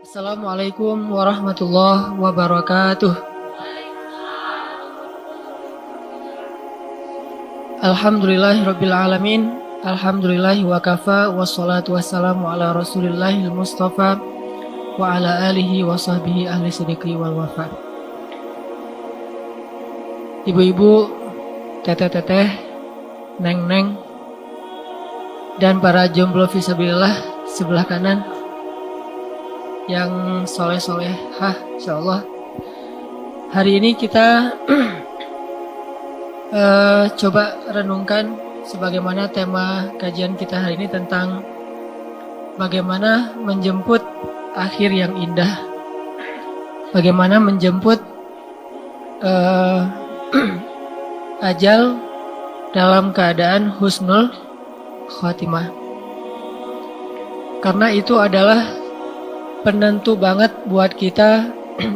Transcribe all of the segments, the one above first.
Assalamualaikum warahmatullahi wabarakatuh. Alhamdulillahirabbil alamin. Alhamdulillahi wa kafa wassalatu wassalamu ala Rasulillahil Mustafa wa ala alihi wa sahbihi ahli sidqi wal wafa. Ibu-ibu, teteh-teteh, neng-neng, dan para jomblo fisabilillah sebelah kanan yang soleh-solehah insyaallah. Hari ini kita coba renungkan sebagaimana tema kajian kita hari ini tentang bagaimana menjemput akhir yang indah. Bagaimana menjemput ajal dalam keadaan husnul khatimah. Karena itu adalah penentu banget buat kita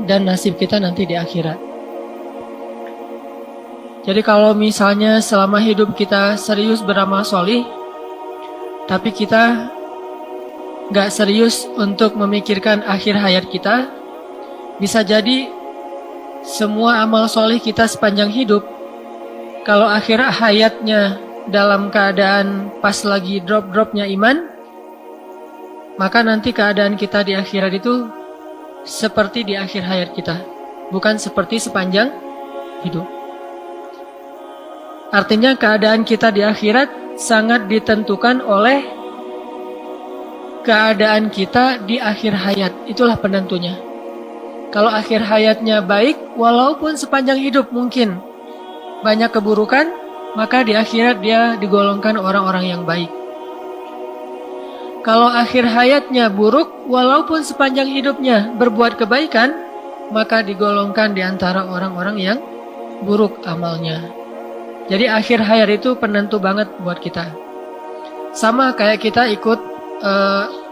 dan nasib kita nanti di akhirat. Jadi kalau misalnya selama hidup kita serius beramal solih, tapi kita gak serius untuk memikirkan akhir hayat kita, bisa jadi semua amal solih kita sepanjang hidup, kalau akhir hayatnya dalam keadaan pas lagi drop-dropnya iman, maka nanti keadaan kita di akhirat itu seperti di akhir hayat kita, bukan seperti sepanjang hidup. Artinya keadaan kita di akhirat sangat ditentukan oleh keadaan kita di akhir hayat. Itulah penentunya. Kalau akhir hayatnya baik, walaupun sepanjang hidup mungkin banyak keburukan, maka di akhirat dia digolongkan orang-orang yang baik. Kalau akhir hayatnya buruk, walaupun sepanjang hidupnya berbuat kebaikan, maka digolongkan di antara orang-orang yang buruk amalnya. Jadi akhir hayat itu penentu banget buat kita. Sama kayak kita ikut,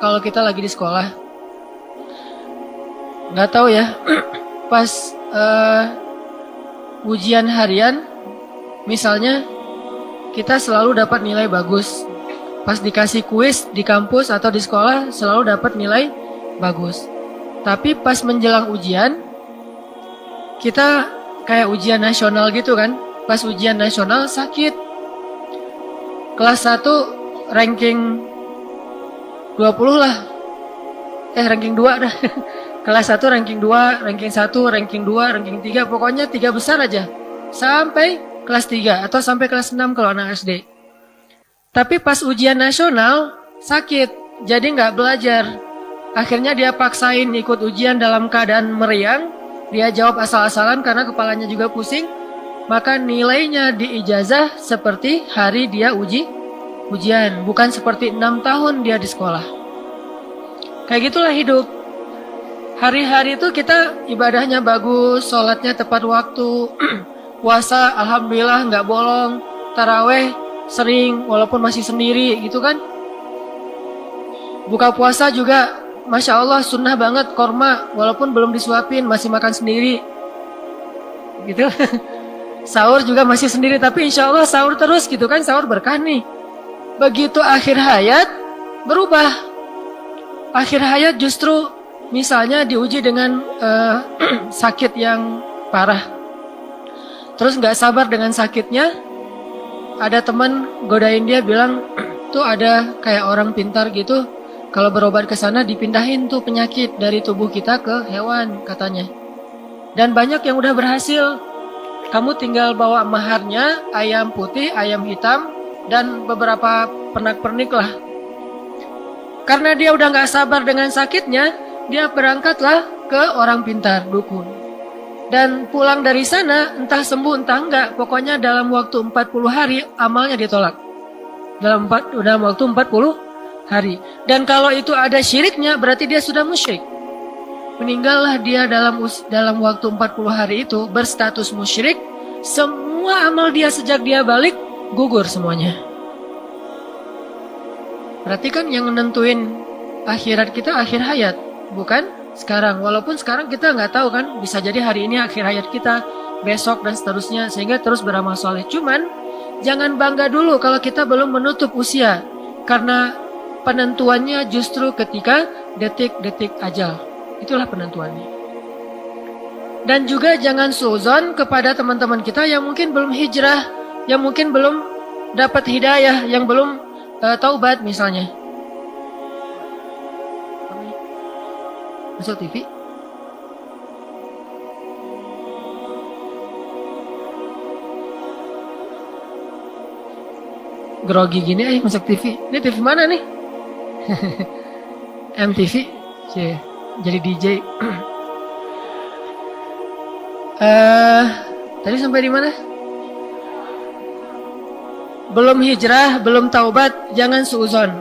kalau kita lagi di sekolah. Nggak tahu ya, pas ujian harian, misalnya kita selalu dapat nilai bagus. Pas dikasih kuis di kampus atau di sekolah selalu dapat nilai bagus. Tapi pas menjelang ujian, kita kayak ujian nasional gitu kan. Pas ujian nasional sakit. Kelas 1 ranking 20 lah. Ranking 2 dah. Kelas 1 ranking 2, ranking 1, ranking 2, ranking 3. Pokoknya 3 besar aja. Sampai kelas 3 atau sampai kelas 6 kalau anak SD. Tapi pas ujian nasional sakit, jadi nggak belajar. Akhirnya dia paksain ikut ujian dalam keadaan meriang. Dia jawab asal-asalan karena kepalanya juga pusing. Maka nilainya di ijazah seperti hari dia ujian, bukan seperti 6 tahun dia di sekolah. Kayak gitulah hidup. Hari-hari itu kita ibadahnya bagus, sholatnya tepat waktu, puasa alhamdulillah nggak bolong, taraweh sering walaupun masih sendiri gitu kan. Buka puasa juga Masya Allah sunnah banget, korma walaupun belum disuapin masih makan sendiri gitu. Sahur juga masih sendiri tapi insya Allah sahur terus gitu kan, sahur berkah nih. Begitu akhir hayat berubah. Akhir hayat justru misalnya diuji dengan sakit yang parah, terus gak sabar dengan sakitnya. Ada teman godain dia bilang, tuh ada kayak orang pintar gitu, kalau berobat ke sana dipindahin tuh penyakit dari tubuh kita ke hewan katanya. Dan banyak yang udah berhasil. Kamu tinggal bawa maharnya, ayam putih, ayam hitam, dan beberapa pernak-pernik lah. Karena dia udah gak sabar dengan sakitnya, dia berangkatlah ke orang pintar, dukun. Dan pulang dari sana entah sembuh entah enggak, pokoknya dalam waktu 40 hari amalnya ditolak. Dalam waktu 40 hari. Dan kalau itu ada syiriknya berarti dia sudah musyrik. Meninggallah dia dalam waktu 40 hari itu berstatus musyrik. Semua amal dia sejak dia balik gugur semuanya. Berarti kan yang nentuin akhirat kita akhir hayat, bukan sekarang. Walaupun sekarang kita nggak tahu kan, bisa jadi hari ini akhir hayat kita, besok dan seterusnya, sehingga terus beramal soleh. Cuman jangan bangga dulu kalau kita belum menutup usia, karena penentuannya justru ketika detik-detik ajal. Itulah penentuannya. Dan juga jangan suuzon kepada teman-teman kita yang mungkin belum hijrah, yang mungkin belum dapat hidayah, yang belum taubat misalnya. Masuk TV. Grogi gini masuk TV. Ini TV mana nih? MTV. Jadi DJ. Tadi sampai di mana? Belum hijrah, belum taubat, jangan suuzon.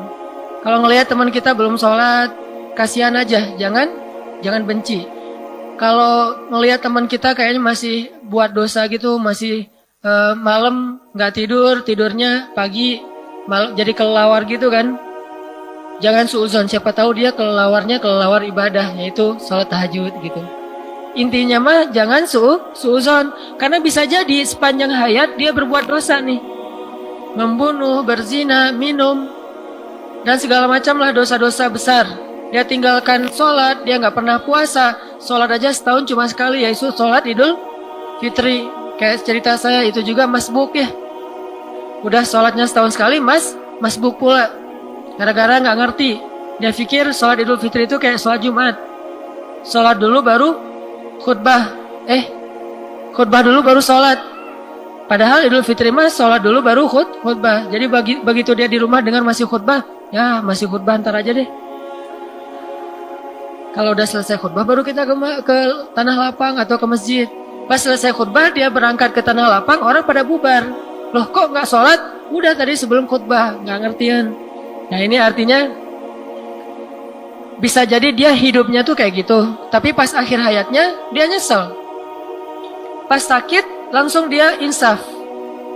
Kalau ngelihat teman kita belum sholat, kasihan aja, jangan benci. Kalau ngelihat teman kita kayaknya masih buat dosa gitu, masih malam nggak tidurnya pagi jadi kelelawar gitu kan, jangan suuzon. Siapa tahu dia kelelawar ibadah, yaitu sholat tahajud gitu. Intinya mah jangan suuzon, karena bisa jadi sepanjang hayat dia berbuat dosa nih, membunuh, berzina, minum, dan segala macam lah dosa-dosa besar. Dia tinggalkan sholat, dia nggak pernah puasa, sholat aja setahun cuma sekali, yaitu sholat Idul Fitri. Kayak cerita saya itu juga masbuk ya. Udah sholatnya setahun sekali, masbuk pula. Gara-gara nggak ngerti. Dia pikir sholat Idul Fitri itu kayak sholat Jumat. Sholat dulu baru khutbah. Khutbah dulu baru sholat. Padahal Idul Fitri mas sholat dulu baru khutbah. Jadi begitu dia di rumah dengar masih khutbah, ya masih khutbah ntar aja deh. Kalau udah selesai khutbah baru kita ke tanah lapang atau ke masjid. Pas selesai khutbah dia berangkat ke tanah lapang, orang pada bubar. Loh kok nggak sholat? Udah tadi sebelum khutbah, nggak ngertian. Nah ini artinya bisa jadi dia hidupnya tuh kayak gitu, tapi pas akhir hayatnya dia nyesel. Pas sakit langsung dia insaf.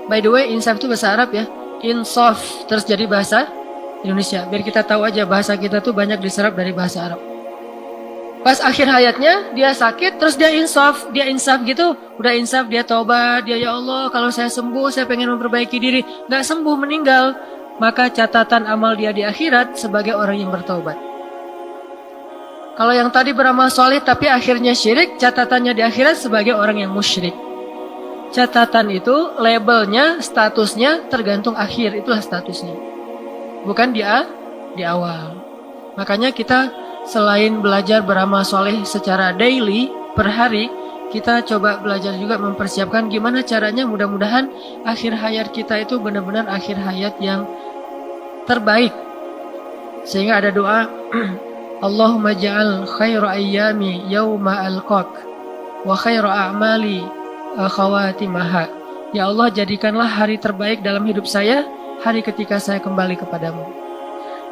By the way, insaf itu bahasa Arab ya, insaf terus jadi bahasa Indonesia. Biar kita tahu aja bahasa kita tuh banyak diserap dari bahasa Arab. Pas akhir hayatnya dia sakit, terus dia insaf gitu, udah insaf, dia taubat, dia ya Allah kalau saya sembuh saya pengen memperbaiki diri, nggak sembuh meninggal, maka catatan amal dia di akhirat sebagai orang yang bertaubat. Kalau yang tadi beramal soleh tapi akhirnya syirik, catatannya di akhirat sebagai orang yang musyrik. Catatan itu labelnya, statusnya tergantung akhir, itulah statusnya, bukan di awal. Makanya kita selain belajar beramal soleh secara daily, per hari, kita coba belajar juga mempersiapkan gimana caranya mudah-mudahan akhir hayat kita itu benar-benar akhir hayat yang terbaik. Sehingga ada doa, Allahumma ja'al khairu ayyami yawma alqaq wa khairu a'mali khawatimaha. Ya Allah, jadikanlah hari terbaik dalam hidup saya, hari ketika saya kembali kepadamu.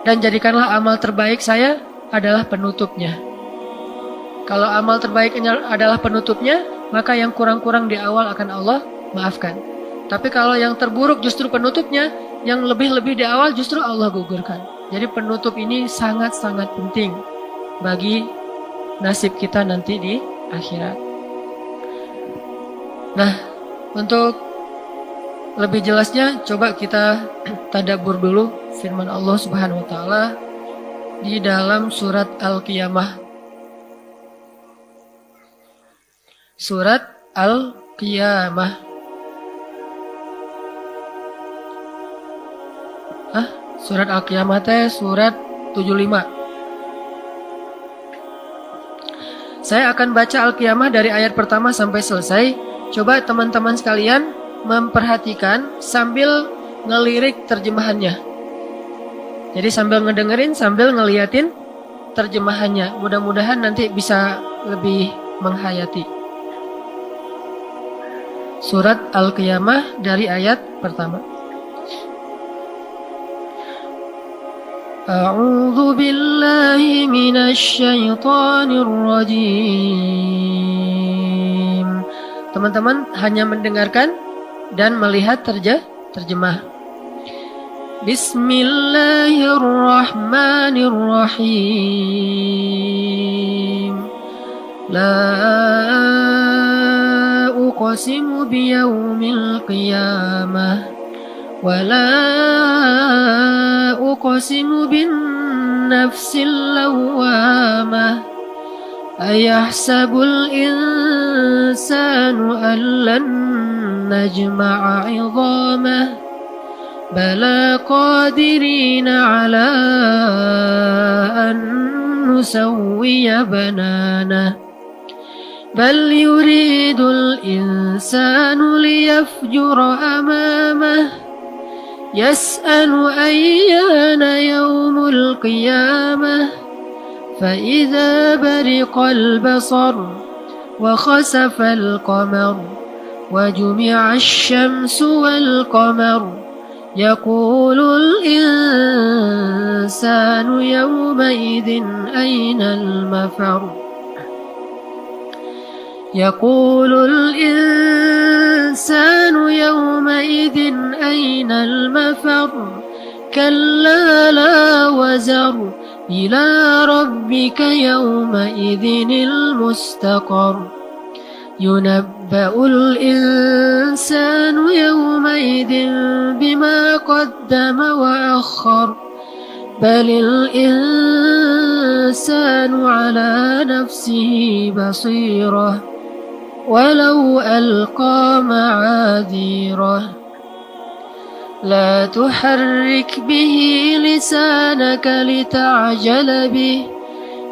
Dan jadikanlah amal terbaik saya adalah penutupnya. Kalau amal terbaiknya adalah penutupnya, maka yang kurang-kurang di awal akan Allah maafkan. Tapi kalau yang terburuk justru penutupnya, yang lebih-lebih di awal justru Allah gugurkan. Jadi penutup ini sangat-sangat penting bagi nasib kita nanti di akhirat. Nah, untuk lebih jelasnya coba kita tadabbur dulu firman Allah Subhanahu wa taala di dalam surat Al-Qiyamah. Surat Al-Qiyamah. Surat Al-Qiyamah teh surat 75. Saya akan baca Al-Qiyamah dari ayat pertama sampai selesai. Coba teman-teman sekalian memperhatikan sambil ngelirik terjemahannya. Jadi sambil ngedengerin, sambil ngeliatin terjemahannya. Mudah-mudahan nanti bisa lebih menghayati. Surat Al-Qiyamah dari ayat pertama. A'udzu billahi minasy syaithanir rajim. Teman-teman hanya mendengarkan dan melihat terjemah. Bismillahirrahmanirrahim. La uqsimu biyaumil qiyamah wa la uqsimu bin nafsil lawwamah أيحسب الإنسان أن لن نجمع عظامه بلى قادرين على أن نسوي بنانه بل يريد الإنسان ليفجر أمامه يسأل أيان يوم القيامة فإذا برق البصر وخسف القمر وجمع الشمس والقمر يقول الإنسان يومئذ أين المفر يقول الإنسان يومئذ أين المفر كلا لا وزر إلى ربك يومئذ المستقر ينبأ الإنسان يومئذ بما قدم وأخر بل الإنسان على نفسه بصيرة ولو ألقى معاذيره لا تحرك به لسانك لتعجل به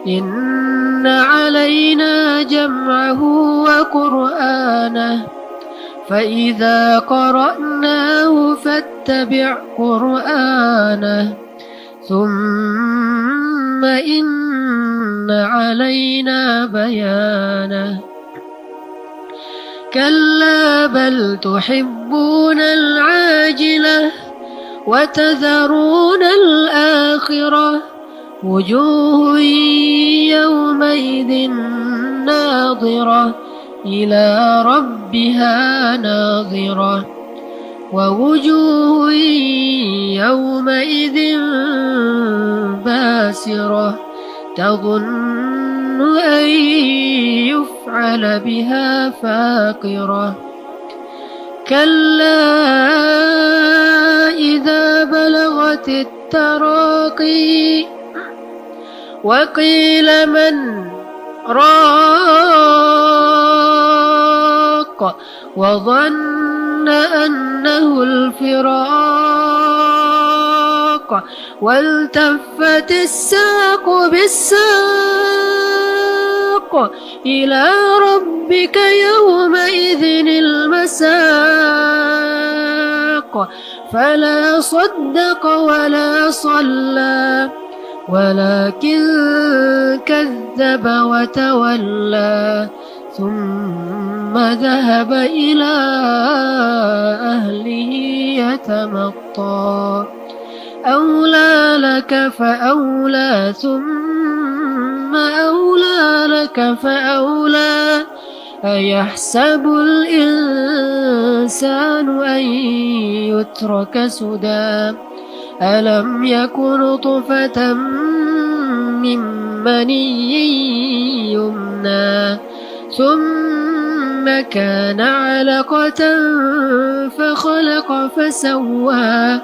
إن علينا جمعه وقرآنه فإذا قرأناه فاتبع قرآنه ثم إن علينا بيانه كلا بل تحبون العاجلة وتذرون الآخرة وجوه يومئذ ناظرة إلى ربها ناظرة ووجوه يومئذ باسرة تظن أن يفعل بها فاقرة كلا إذا بلغت التراقي وقيل من راق وظن أنه الفراق والتفت الساق بالساق إلى ربك يومئذ المساق فلا صدق ولا صلى ولكن كذب وتولى ثم ذهب إلى أهله يتمطى أولى لك فأولى ثم أولى لك فأولى أيحسب الإنسان أن يترك سدى ألم يكن نطفة من مني يمنى ثم كان علقة فخلق فسوى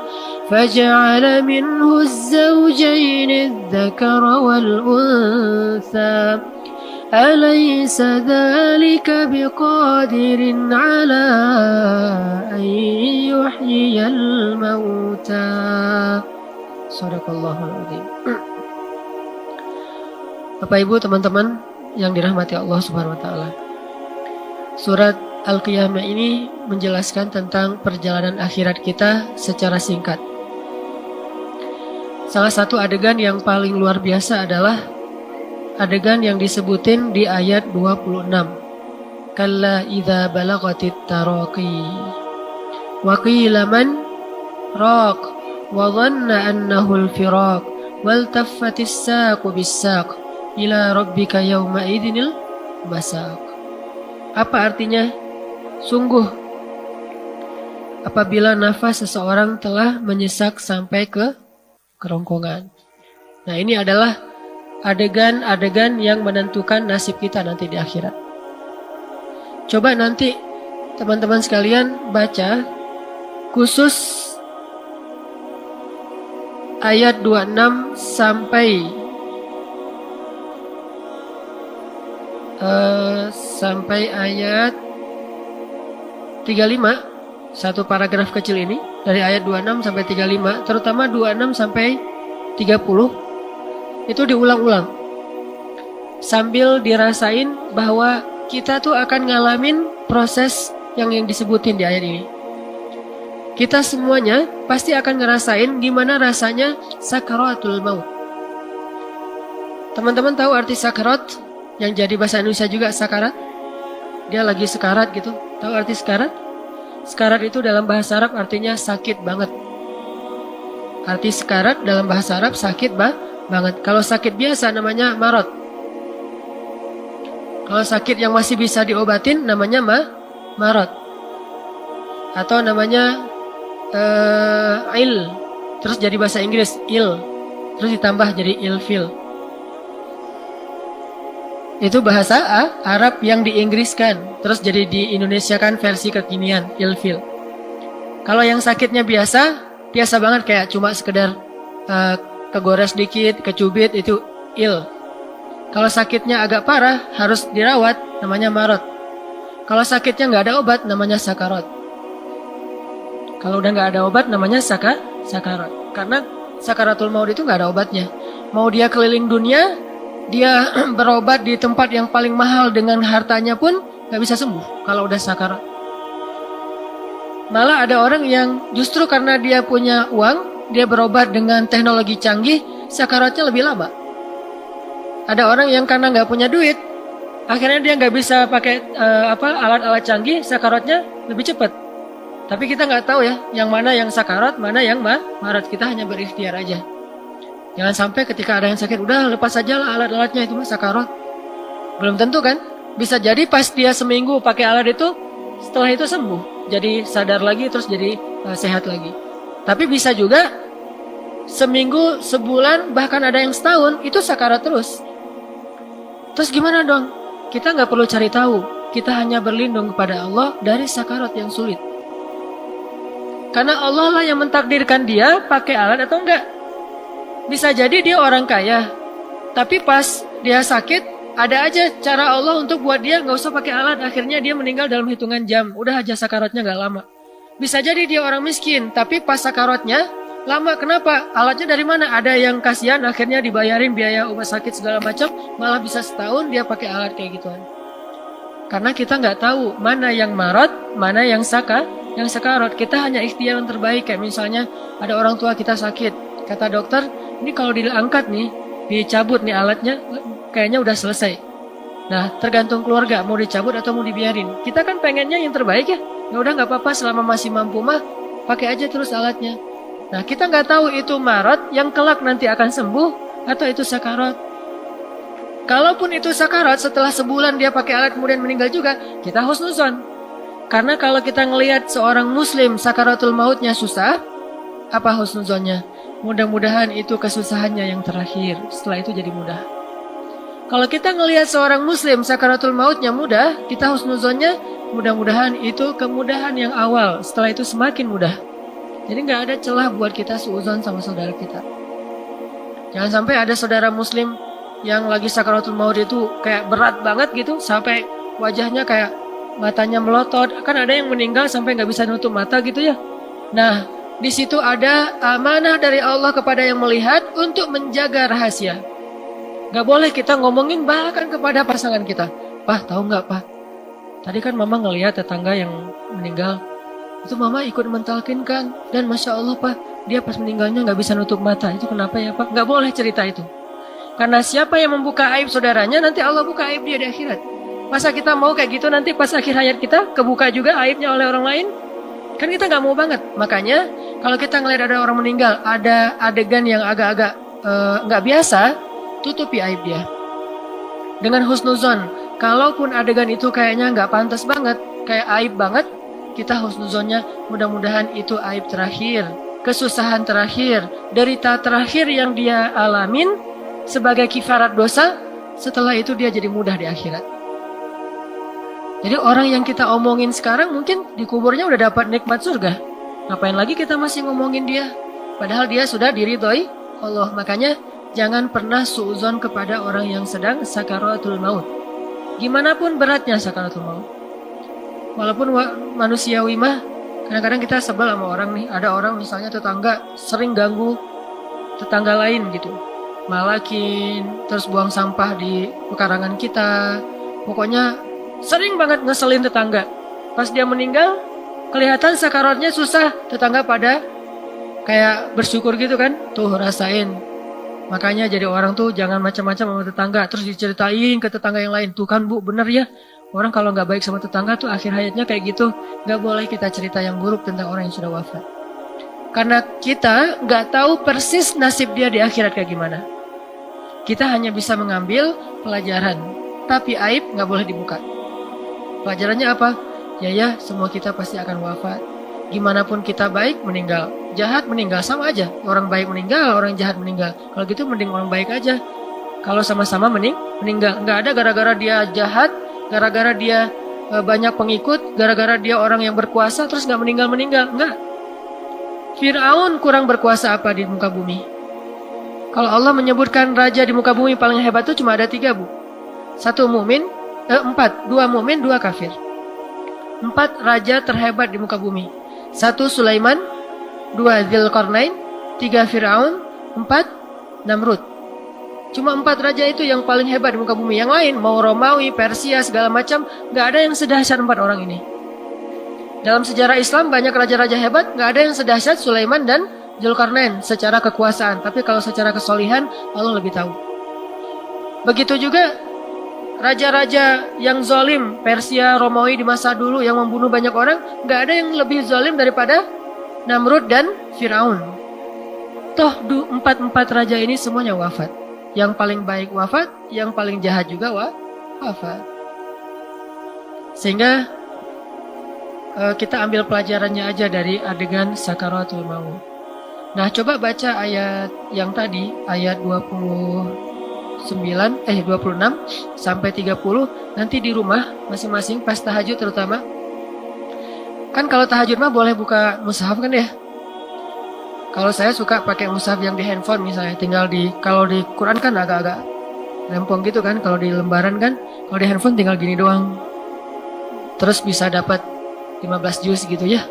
فجعل منه الزوجين الذكر والأنثى أليس ذلك بقادر على أن يحيي الموتى Sadaqallahul Adzim. Bapak Ibu teman-teman yang dirahmati Allah Subhanahu wa taala. Surat Al-Qiyamah ini menjelaskan tentang perjalanan akhirat kita secara singkat. Salah satu adegan yang paling luar biasa adalah adegan yang disebutin di ayat 26. Kalla idza balagatit taraqi wa qila man raq wa dhanna annahu al-firaq wal taffatis saqu bis-saq ila rabbika yawma idzinil masaq. Apa artinya? Sungguh apabila nafas seseorang telah menyesak sampai ke kerongkongan. Nah, ini adalah adegan-adegan yang menentukan nasib kita nanti di akhirat. Coba nanti teman-teman sekalian baca khusus ayat 26 sampai sampai ayat 35, satu paragraf kecil ini dari ayat 26 sampai 35, terutama 26 sampai 30 itu diulang-ulang sambil dirasain bahwa kita tuh akan ngalamin proses yang disebutin di ayat ini. Kita semuanya pasti akan ngerasain gimana rasanya sakaratul maut. Teman-teman tahu arti sakarat? Yang jadi bahasa Indonesia juga sakarat. Dia lagi sekarat gitu. Tahu arti sekarat? Sekarat itu dalam bahasa Arab artinya sakit banget. Arti sekarat dalam bahasa Arab sakit banget. Kalau sakit biasa namanya marot. Kalau sakit yang masih bisa diobatin namanya marot. Atau namanya il. Terus jadi bahasa Inggris ill. Terus ditambah jadi ilfil. Itu bahasa Arab yang diinggriskan. Terus jadi di Indonesia kan versi kekinian ilfil. Kalau yang sakitnya biasa banget kayak cuma sekedar kegores dikit, kecubit itu il. Kalau sakitnya agak parah harus dirawat namanya marot. Kalau sakitnya nggak ada obat namanya sakarat. Kalau udah nggak ada obat namanya sakarat. Karena sakaratul maut itu nggak ada obatnya. Mau dia keliling dunia, dia berobat di tempat yang paling mahal dengan hartanya pun nggak bisa sembuh kalau udah sakarat. Malah ada orang yang justru karena dia punya uang, dia berobat dengan teknologi canggih, sakaratnya lebih lama. Ada orang yang karena nggak punya duit, akhirnya dia nggak bisa pakai alat-alat canggih, sakaratnya lebih cepat. Tapi kita nggak tahu ya, yang mana yang sakarat, mana yang marat. Kita hanya berikhtiar aja. Jangan sampai ketika ada yang sakit, udah lepas saja lah alat-alatnya itu sakarat. Belum tentu kan? Bisa jadi pas dia seminggu pakai alat itu, setelah itu sembuh. Jadi sadar lagi, terus jadi sehat lagi. Tapi bisa juga seminggu, sebulan, bahkan ada yang setahun, itu sakarat terus. Terus gimana dong? Kita nggak perlu cari tahu. Kita hanya berlindung kepada Allah dari sakarat yang sulit. Karena Allah lah yang mentakdirkan dia pakai alat atau enggak. Bisa jadi dia orang kaya, tapi pas dia sakit, ada aja cara Allah untuk buat dia nggak usah pakai alat. Akhirnya dia meninggal dalam hitungan jam. Udah aja sakaratnya nggak lama. Bisa jadi dia orang miskin, tapi pas sakaratnya lama. Kenapa? Alatnya dari mana? Ada yang kasihan, akhirnya dibayarin biaya obat sakit segala macam, malah bisa setahun dia pakai alat kayak gituan. Karena kita nggak tahu mana yang marot, mana yang sakarat. Kita hanya ikhtiar yang terbaik. Kayak misalnya ada orang tua kita sakit, kata dokter, ini kalau diangkat nih, dicabut nih alatnya, kayaknya udah selesai. Nah, tergantung keluarga mau dicabut atau mau dibiarin. Kita kan pengennya yang terbaik ya. Ya udah nggak apa-apa, selama masih mampu mah pakai aja terus alatnya. Nah, kita nggak tahu itu marot yang kelak nanti akan sembuh atau itu sakarat. Kalaupun itu sakarat, setelah sebulan dia pakai alat kemudian meninggal juga, kita husnuzon. Karena kalau kita ngelihat seorang muslim sakaratul mautnya susah, apa husnuzonnya? Mudah-mudahan itu kesusahannya yang terakhir, setelah itu jadi mudah. Kalau kita ngelihat seorang muslim sakaratul mautnya mudah, kita husnuzonnya mudah-mudahan itu kemudahan yang awal, setelah itu semakin mudah. Jadi nggak ada celah buat kita suuzon sama saudara kita. Jangan sampai ada saudara muslim yang lagi sakaratul maut itu kayak berat banget gitu, sampai wajahnya kayak matanya melotot. Kan ada yang meninggal sampai nggak bisa nutup mata gitu ya. Nah, di situ ada amanah dari Allah kepada yang melihat untuk menjaga rahasia. Gak boleh kita ngomongin bahkan kepada pasangan kita. Pak, tahu nggak Pak? Tadi kan Mama ngelihat tetangga yang meninggal. Itu Mama ikut mentalkinkan. Dan Masya Allah Pak, dia pas meninggalnya nggak bisa nutup mata. Itu kenapa ya Pak? Gak boleh cerita itu. Karena siapa yang membuka aib saudaranya, nanti Allah buka aib dia di akhirat. Masa kita mau kayak gitu nanti pas akhir hayat kita kebuka juga aibnya oleh orang lain? Kan kita nggak mau banget. Makanya kalau kita ngelihat ada orang meninggal, ada adegan yang agak-agak nggak biasa, tutupi aib dia dengan husnuzon. Kalaupun adegan itu kayaknya nggak pantas banget, kayak aib banget, kita husnuzonnya mudah-mudahan itu aib terakhir, kesusahan terakhir, derita terakhir yang dia alamin sebagai kifarat dosa. Setelah itu dia jadi mudah di akhirat. Jadi orang yang kita omongin sekarang mungkin di kuburnya udah dapat nikmat surga. Ngapain lagi kita masih ngomongin dia? Padahal dia sudah diridhoi Allah. Makanya jangan pernah suuzon kepada orang yang sedang sakaratul maut. Gimana pun beratnya sakaratul maut. Walaupun manusiawi mah, kadang-kadang kita sebel sama orang nih. Ada orang misalnya tetangga sering ganggu tetangga lain gitu. Malakin, terus buang sampah di pekarangan kita. Pokoknya sering banget ngeselin tetangga. Pas dia meninggal, kelihatan sakaratnya susah. Tetangga pada kayak bersyukur gitu kan. Tuh rasain. Makanya jadi orang tuh jangan macam-macam sama tetangga. Terus diceritain ke tetangga yang lain. Tuh kan Bu, bener ya. Orang kalau nggak baik sama tetangga tuh akhir hayatnya kayak gitu. Nggak boleh kita cerita yang buruk tentang orang yang sudah wafat. Karena kita nggak tahu persis nasib dia di akhirat kayak gimana. Kita hanya bisa mengambil pelajaran. Tapi aib nggak boleh dibuka. Pelajarannya apa? Ya, semua kita pasti akan wafat. Gimana pun kita baik, meninggal. Jahat, meninggal. Sama aja. Orang baik meninggal, orang jahat meninggal. Kalau gitu mending orang baik aja. Kalau sama-sama meninggal. Nggak ada gara-gara dia jahat, gara-gara dia banyak pengikut, gara-gara dia orang yang berkuasa, terus nggak meninggal. Nggak. Fir'aun kurang berkuasa apa di muka bumi? Kalau Allah menyebutkan raja di muka bumi paling hebat itu cuma ada 3, Bu. 1 mumin, 4. 2 mumin, 2 kafir. 4 raja terhebat di muka bumi. 1 Sulaiman, 2 Dzulqarnain, 3 Fir'aun, 4 Namrud. Cuma 4 raja itu yang paling hebat di muka bumi. Yang lain, mau Romawi, Persia, segala macam, nggak ada yang sedahsyat 4 orang ini. Dalam sejarah Islam banyak raja-raja hebat, nggak ada yang sedahsyat Sulaiman dan Dzulqarnain secara kekuasaan. Tapi kalau secara kesolihan, Allah lebih tahu. Begitu juga raja-raja yang zalim, Persia, Romawi di masa dulu yang membunuh banyak orang, nggak ada yang lebih zalim daripada Namrud dan Fir'aun. Toh 4 raja ini semuanya wafat. Yang paling baik wafat, yang paling jahat juga wafat. Sehingga kita ambil pelajarannya aja dari adegan sakaratul maut. Nah, coba baca ayat yang tadi, ayat 26 sampai 30. Nanti di rumah masing-masing pas tahajud terutama. Kan kalau tahajud mah boleh buka mushaf kan ya? Kalau saya suka pakai mushaf yang di handphone misalnya, kalau di Quran kan agak-agak rempong gitu kan, kalau di lembaran kan, kalau di handphone tinggal gini doang. Terus bisa dapat 15 juz gitu ya.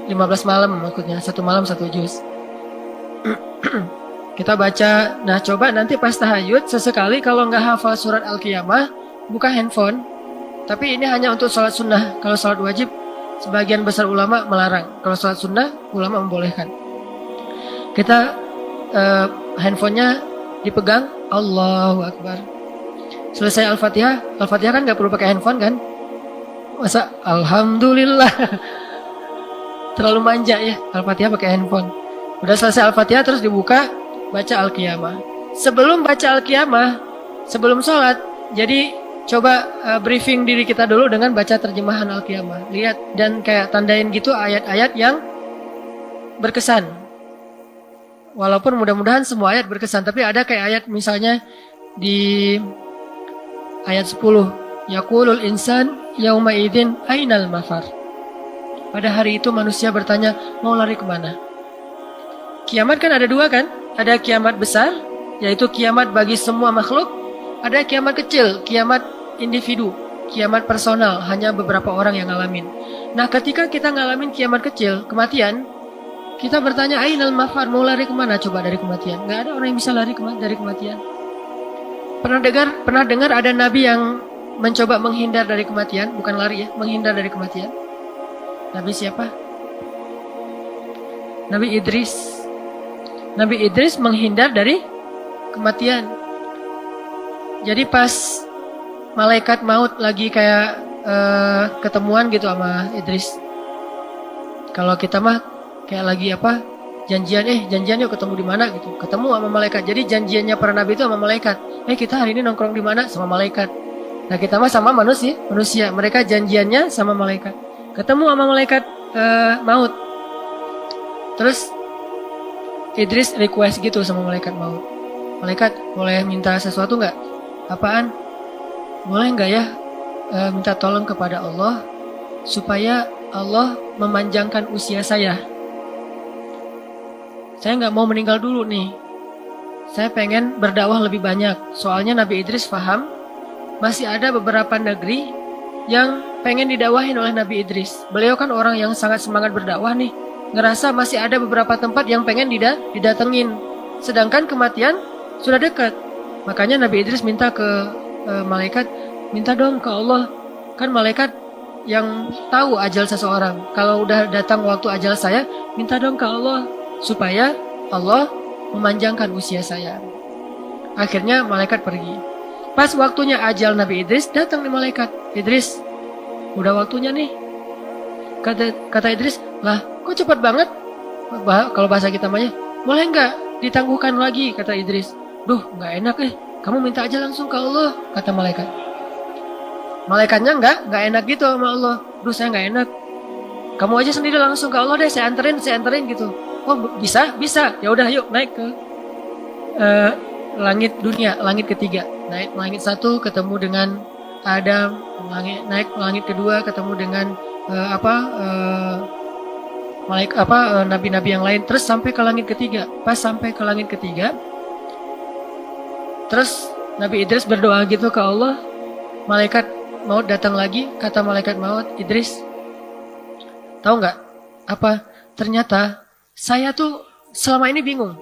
15 malam maksudnya, 1 malam 1 juz. Kita baca, nah coba nanti pas tahajud, sesekali kalau nggak hafal surat Al-Qiyamah, buka handphone. Tapi ini hanya untuk sholat sunnah, kalau sholat wajib, sebagian besar ulama melarang. Kalau sholat sunnah, ulama membolehkan. Kita handphonenya dipegang, Allahu Akbar. Selesai Al-Fatihah, Al-Fatihah kan nggak perlu pakai handphone kan? Masa Alhamdulillah. Terlalu manja ya, Al-Fatihah pakai handphone. Udah selesai Al-Fatihah terus dibuka, baca Al-Qiyamah. Sebelum baca Al-Qiyamah, sebelum sholat, jadi coba briefing diri kita dulu dengan baca terjemahan Al-Qiyamah. Lihat dan kayak tandain gitu ayat-ayat yang berkesan. Walaupun mudah-mudahan semua ayat berkesan, tapi ada kayak ayat misalnya di ayat 10, yaqulul insan yauma idzin ainal mafar. Pada hari itu manusia bertanya, mau lari kemana? Kiamat kan ada 2 kan? Ada kiamat besar, yaitu kiamat bagi semua makhluk. Ada kiamat kecil, kiamat individu, kiamat personal, hanya beberapa orang yang ngalamin. Nah, ketika kita ngalamin kiamat kecil, kematian, kita bertanya, ainal mafar, mau lari kemana coba dari kematian? Gak ada orang yang bisa lari dari kematian. Pernah dengar ada nabi yang mencoba menghindar dari kematian, bukan lari ya, menghindar dari kematian? Nabi siapa? Nabi Idris. Nabi Idris menghindar dari kematian. Jadi pas malaikat maut lagi kayak ketemuan gitu sama Idris. Kalau kita mah kayak lagi janjian yuk ketemu di mana gitu. Ketemu sama malaikat. Jadi janjiannya para nabi itu sama malaikat. Kita hari ini nongkrong di mana? Sama malaikat. Nah, kita mah sama manusia. Mereka janjiannya sama malaikat. Ketemu sama malaikat maut. Terus Idris request gitu sama malaikat maut. Malaikat, boleh minta sesuatu nggak? Apaan? Boleh nggak ya minta tolong kepada Allah supaya Allah memanjangkan usia saya. Saya nggak mau meninggal dulu nih. Saya pengen berdakwah lebih banyak. Soalnya Nabi Idris paham masih ada beberapa negeri yang pengen didakwahin oleh Nabi Idris. Beliau kan orang yang sangat semangat berdakwah nih. Ngerasa masih ada beberapa tempat yang pengen didatengin. Sedangkan kematian sudah dekat. Makanya Nabi Idris minta ke malaikat, minta dong ke Allah. Kan malaikat yang tahu ajal seseorang. Kalau udah datang waktu ajal saya, minta dong ke Allah supaya Allah memanjangkan usia saya. Akhirnya malaikat pergi. Pas waktunya ajal Nabi Idris, datang nih malaikat. Idris, udah waktunya nih. Kata Idris, lah kok cepat banget? Kalau bahasa kita namanya, boleh nggak ditangguhkan lagi? Kata Idris. Duh, nggak enak kamu minta aja langsung ke Allah, kata malaikat. Malaikatnya nggak enak gitu sama Allah. Duh, saya nggak enak. Kamu aja sendiri langsung ke Allah deh, saya anterin gitu. Oh, bisa. Ya udah, yuk naik ke langit dunia, langit ketiga. Naik langit 1 ketemu dengan Adam, naik langit kedua ketemu dengan nabi-nabi yang lain, terus sampai ke langit ketiga. Pas sampai ke langit ketiga, terus Nabi Idris berdoa gitu ke Allah. Malaikat maut datang lagi, kata malaikat maut, Idris, tahu nggak apa? Ternyata saya tuh selama ini bingung.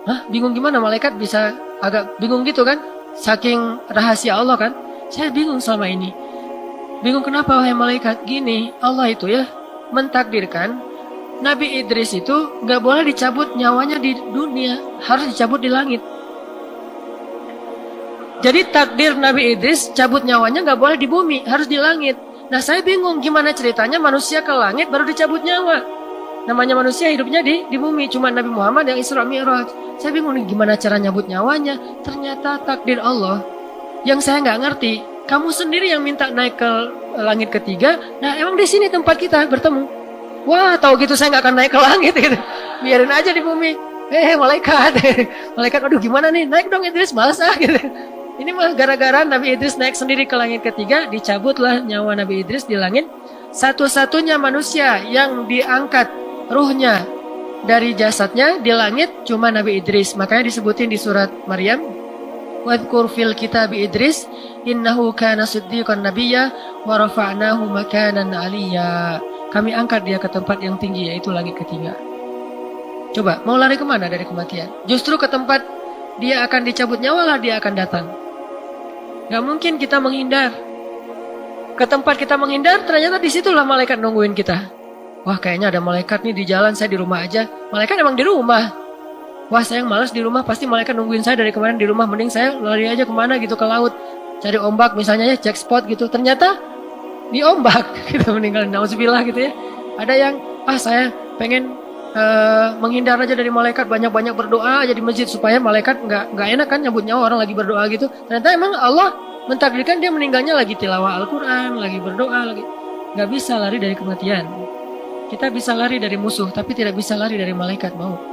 Hah? Bingung gimana? Malaikat bisa agak bingung gitu kan? Saking rahasia Allah kan? Saya bingung selama ini. Bingung kenapa wahai malaikat? Gini, Allah itu ya mentakdirkan Nabi Idris itu nggak boleh dicabut nyawanya di dunia, harus dicabut di langit. Jadi takdir Nabi Idris cabut nyawanya nggak boleh di bumi, harus di langit. Nah saya bingung gimana ceritanya manusia ke langit baru dicabut nyawa. Namanya manusia hidupnya di bumi, cuma Nabi Muhammad yang Isra Mi'raj. Saya bingung nih gimana cara nyabut nyawanya. Ternyata takdir Allah yang saya nggak ngerti. Kamu sendiri yang minta naik ke langit ketiga. Nah emang di sini tempat kita bertemu. Wah, tahu gitu saya nggak akan naik ke langit gitu. Biarin aja di bumi. Malaikat, malaikat, aduh gimana nih, naik dong Idris, malas gitu. Ini mah gara-gara Nabi Idris naik sendiri ke langit ketiga, dicabutlah nyawa Nabi Idris di langit. Satu-satunya manusia yang diangkat ruhnya dari jasadnya di langit cuma Nabi Idris. Makanya disebutin di surat Maryam, wadhkur fil kitabi Idris innahu kana siddiqan nabiyya wa rafa'nahu makanan aliyya. Kami angkat dia ke tempat yang tinggi, yaitu langit ketiga. Coba mau lari kemana dari kematian? Justru ke tempat dia akan dicabut nyawa lah dia akan datang. Gak mungkin kita menghindar. Ke tempat kita menghindar, ternyata disitulah malaikat nungguin kita. Wah, kayaknya ada malaikat nih di jalan, saya di rumah aja. Malaikat emang di rumah. Wah, saya yang malas di rumah, pasti malaikat nungguin saya dari kemarin di rumah. Mending saya lari aja kemana gitu, ke laut. Cari ombak misalnya ya, check spot gitu. Ternyata di ombak, kita meninggal, nauzubillah gitu ya. Ada yang, saya pengen menghindar aja dari malaikat, banyak-banyak berdoa aja di masjid supaya malaikat nggak enak kan nyambut nyawa orang lagi berdoa gitu. Ternyata emang Allah mentakdirkan dia meninggalnya lagi tilawah Al-Quran, lagi berdoa, lagi. Nggak bisa lari dari kematian. Kita bisa lari dari musuh, tapi tidak bisa lari dari malaikat maut.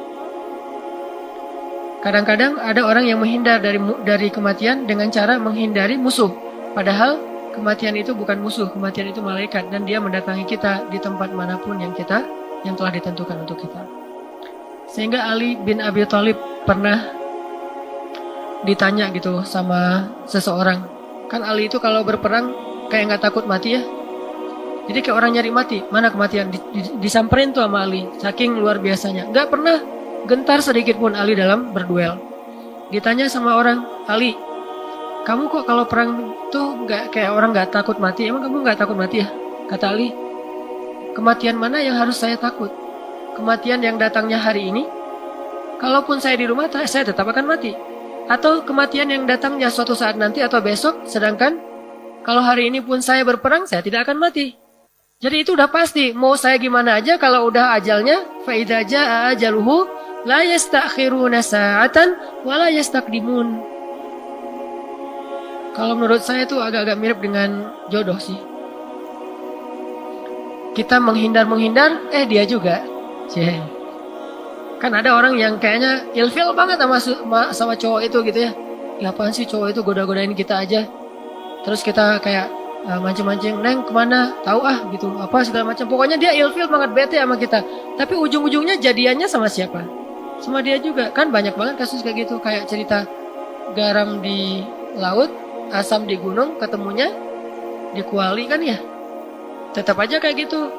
Kadang-kadang ada orang yang menghindar dari kematian dengan cara menghindari musuh. Padahal kematian itu bukan musuh, kematian itu malaikat, dan dia mendatangi kita di tempat manapun yang telah ditentukan untuk kita. Sehingga Ali bin Abi Thalib pernah ditanya gitu sama seseorang. Kan Ali itu kalau berperang kayak nggak takut mati ya. Jadi kayak orang nyari mati. Mana kematian? Disamperin tuh sama Ali. Saking luar biasanya. Nggak pernah gentar sedikit pun Ali dalam berduel. Ditanya sama orang, Ali, kamu kok kalau perang tuh nggak kayak orang nggak takut mati? Emang kamu nggak takut mati ya? Kata Ali, kematian mana yang harus saya takut? Kematian yang datangnya hari ini? Kalaupun saya di rumah, saya tetap akan mati. Atau kematian yang datangnya suatu saat nanti atau besok, sedangkan kalau hari ini pun saya berperang, saya tidak akan mati. Jadi itu udah pasti, mau saya gimana aja kalau udah ajalnya, فَإِذَا جَاءَ أَجَلُهُ لَا يَسْتَأْخِرُونَ سَاعَةً وَلَا يَسْتَقْدِمُونَ. Kalau menurut saya itu agak-agak mirip dengan jodoh sih. Kita menghindar, dia juga. Kan ada orang yang kayaknya ilfil banget sama cowok itu gitu ya. Ya apaan sih cowok itu goda-godain kita aja. Terus kita kayak mancing-mancing, Neng kemana? Tahu gitu. Apa segala macam. Pokoknya dia ilfil banget, bete sama kita. Tapi ujung-ujungnya jadiannya sama siapa? Sama dia juga. Kan banyak banget kasus kayak gitu. Kayak cerita garam di laut asam di gunung ketemunya di kuali kan ya. Tetap aja kayak gitu.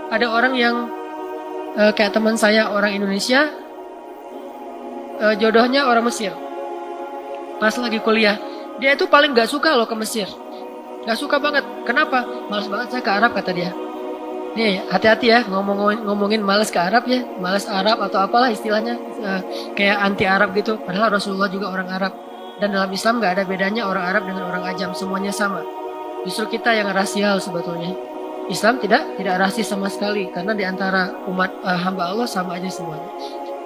Ada orang yang kayak teman saya orang Indonesia, jodohnya orang Mesir. Pas lagi kuliah, dia itu paling gak suka loh ke Mesir. Gak suka banget. Kenapa? Males banget saya ke Arab kata dia. Nih hati-hati ya ngomongin males ke Arab ya. Males Arab atau apalah istilahnya. Kayak anti Arab gitu. Padahal Rasulullah juga orang Arab. Dan dalam Islam gak ada bedanya orang Arab dengan orang Ajam. Semuanya sama. Justru kita yang rasial sebetulnya. Islam tidak rasis sama sekali. Karena diantara umat hamba Allah sama aja semuanya.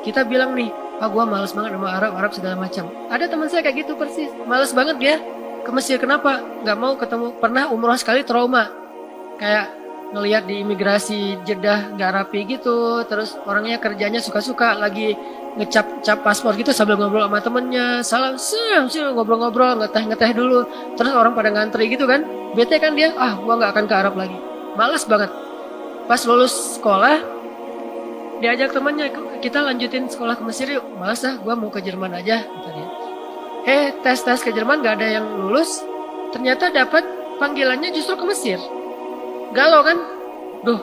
Kita bilang nih, gua males banget sama Arab segala macam. Ada teman saya kayak gitu persis. Males banget dia ke Mesir. Kenapa? Gak mau ketemu. Pernah umroh sekali trauma. Kayak ngelihat di imigrasi Jeddah gak rapi gitu. Terus orangnya kerjanya suka-suka. Lagi ngecap paspor gitu sambil ngobrol sama temennya. Salam, ngobrol-ngobrol, ngeteh dulu. Terus orang pada ngantri gitu kan. Bete kan dia, gua gak akan ke Arab lagi. Males banget. Pas lulus sekolah, diajak temannya, kita lanjutin sekolah ke Mesir yuk. Males gua mau ke Jerman aja, kata dia. Tes ke Jerman gak ada yang lulus. Ternyata dapat panggilannya justru ke Mesir. Galau kan? Duh,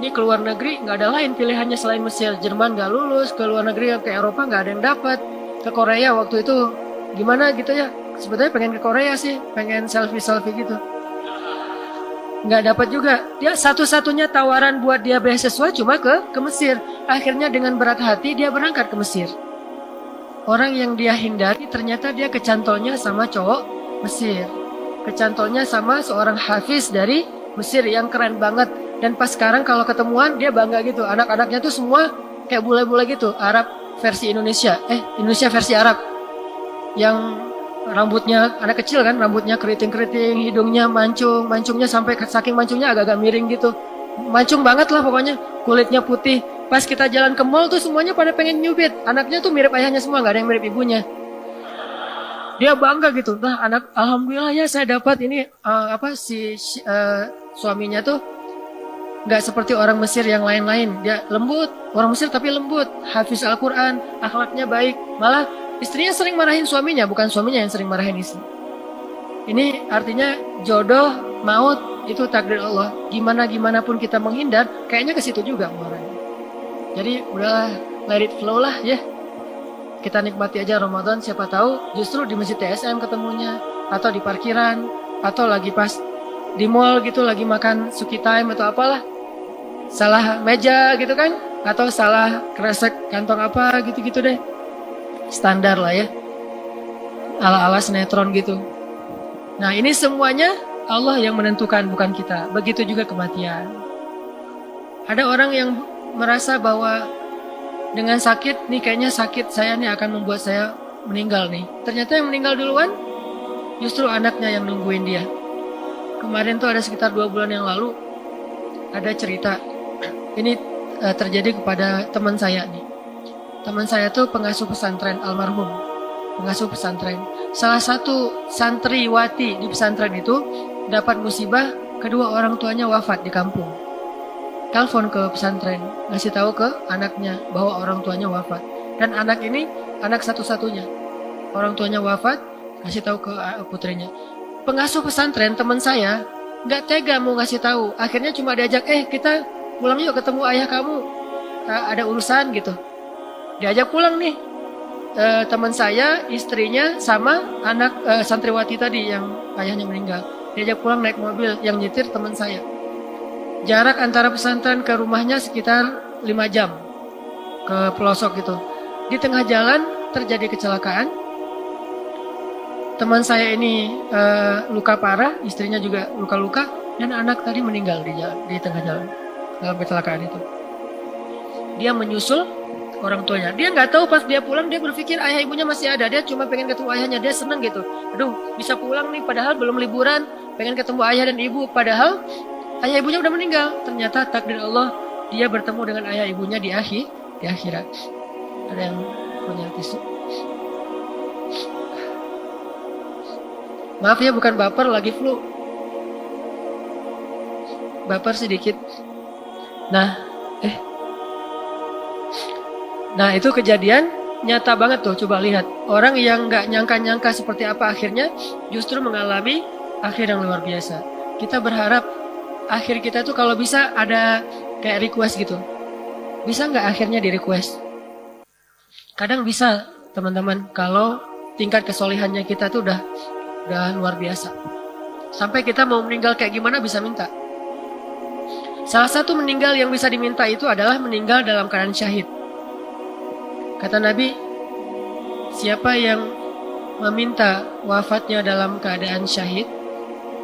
ini ke luar negeri gak ada lain pilihannya selain Mesir. Jerman gak lulus, ke luar negeri ke Eropa gak ada yang dapat. Ke Korea waktu itu gimana gitu ya. Sebetulnya pengen ke Korea sih, pengen selfie gitu. Nggak dapat juga. Dia satu-satunya tawaran buat dia beasiswa cuma ke Mesir. Akhirnya dengan berat hati dia berangkat ke Mesir. Orang yang dia hindari ternyata dia kecantolnya sama cowok Mesir. Kecantolnya sama seorang hafiz dari Mesir yang keren banget. Dan pas sekarang kalau ketemuan dia bangga gitu. Anak-anaknya tuh semua kayak bule-bule gitu. Arab versi Indonesia. Indonesia versi Arab. Yang rambutnya anak kecil kan, rambutnya keriting-keriting, hidungnya mancungnya sampai saking mancungnya agak-agak miring gitu. Mancung banget lah pokoknya, kulitnya putih. Pas kita jalan ke mall tuh semuanya pada pengen nyubit. Anaknya tuh mirip ayahnya semua, gak ada yang mirip ibunya. Dia bangga gitu. Nah, alhamdulillah ya saya dapat ini suaminya tuh gak seperti orang Mesir yang lain-lain. Dia lembut, orang Mesir tapi lembut, hafiz Al-Quran, akhlaknya baik. Malah istrinya sering marahin suaminya, bukan suaminya yang sering marahin istri. Ini artinya jodoh, maut, itu takdir Allah. Gimana pun kita menghindar, kayaknya ke situ juga muaranya. Jadi udahlah, let it flow lah ya. Kita nikmati aja Ramadan, siapa tahu justru di masjid TSM ketemunya, atau di parkiran, atau lagi pas di mall gitu, lagi makan suki time atau apalah. Salah meja gitu kan, atau salah kresek kantong apa gitu-gitu deh. Standar lah ya, ala-ala sinetron gitu. Nah ini semuanya Allah yang menentukan, bukan kita. Begitu juga kematian. Ada orang yang merasa bahwa dengan sakit nih, kayaknya sakit saya nih akan membuat saya meninggal nih. Ternyata yang meninggal duluan justru anaknya yang nungguin dia. Kemarin tuh ada sekitar 2 bulan yang lalu ada cerita. Ini terjadi kepada teman saya nih. Teman saya tuh pengasuh pesantren, almarhum pengasuh pesantren. Salah satu santriwati di pesantren itu dapat musibah, kedua orang tuanya wafat di kampung. Telepon ke pesantren, ngasih tahu ke anaknya bahwa orang tuanya wafat. Dan anak ini anak satu-satunya. Orang tuanya wafat, ngasih tahu ke putrinya. Pengasuh pesantren teman saya nggak tega mau ngasih tahu. Akhirnya cuma diajak, kita pulang yuk ketemu ayah kamu. Ada urusan gitu. Diajak pulang nih teman saya, istrinya sama anak santriwati tadi yang ayahnya meninggal. Diajak pulang naik mobil, yang nyetir teman saya. Jarak antara pesantren ke rumahnya sekitar 5 jam ke pelosok gitu. Di tengah jalan terjadi kecelakaan. Teman saya ini luka parah, istrinya juga luka-luka, dan anak tadi meninggal di tengah jalan dalam kecelakaan itu. Dia menyusul orang tuanya. Dia nggak tahu pas dia pulang, dia berpikir ayah ibunya masih ada. Dia cuma pengen ketemu ayahnya, dia seneng gitu. Aduh, bisa pulang nih, padahal belum liburan, pengen ketemu ayah dan ibu. Padahal ayah ibunya udah meninggal. Ternyata takdir Allah, dia bertemu dengan ayah ibunya di akhirat. Ada yang punya tisu? Maaf ya, bukan baper, lagi flu. Baper sedikit. Nah itu kejadian nyata banget tuh, coba lihat. Orang yang nggak nyangka-nyangka seperti apa akhirnya, justru mengalami akhir yang luar biasa. Kita berharap akhir kita tuh kalau bisa ada kayak request gitu. Bisa nggak akhirnya di request? Kadang bisa teman-teman, kalau tingkat kesolehannya kita tuh udah luar biasa. Sampai kita mau meninggal kayak gimana bisa minta. Salah satu meninggal yang bisa diminta itu adalah meninggal dalam keadaan syahid. Kata Nabi, siapa yang meminta wafatnya dalam keadaan syahid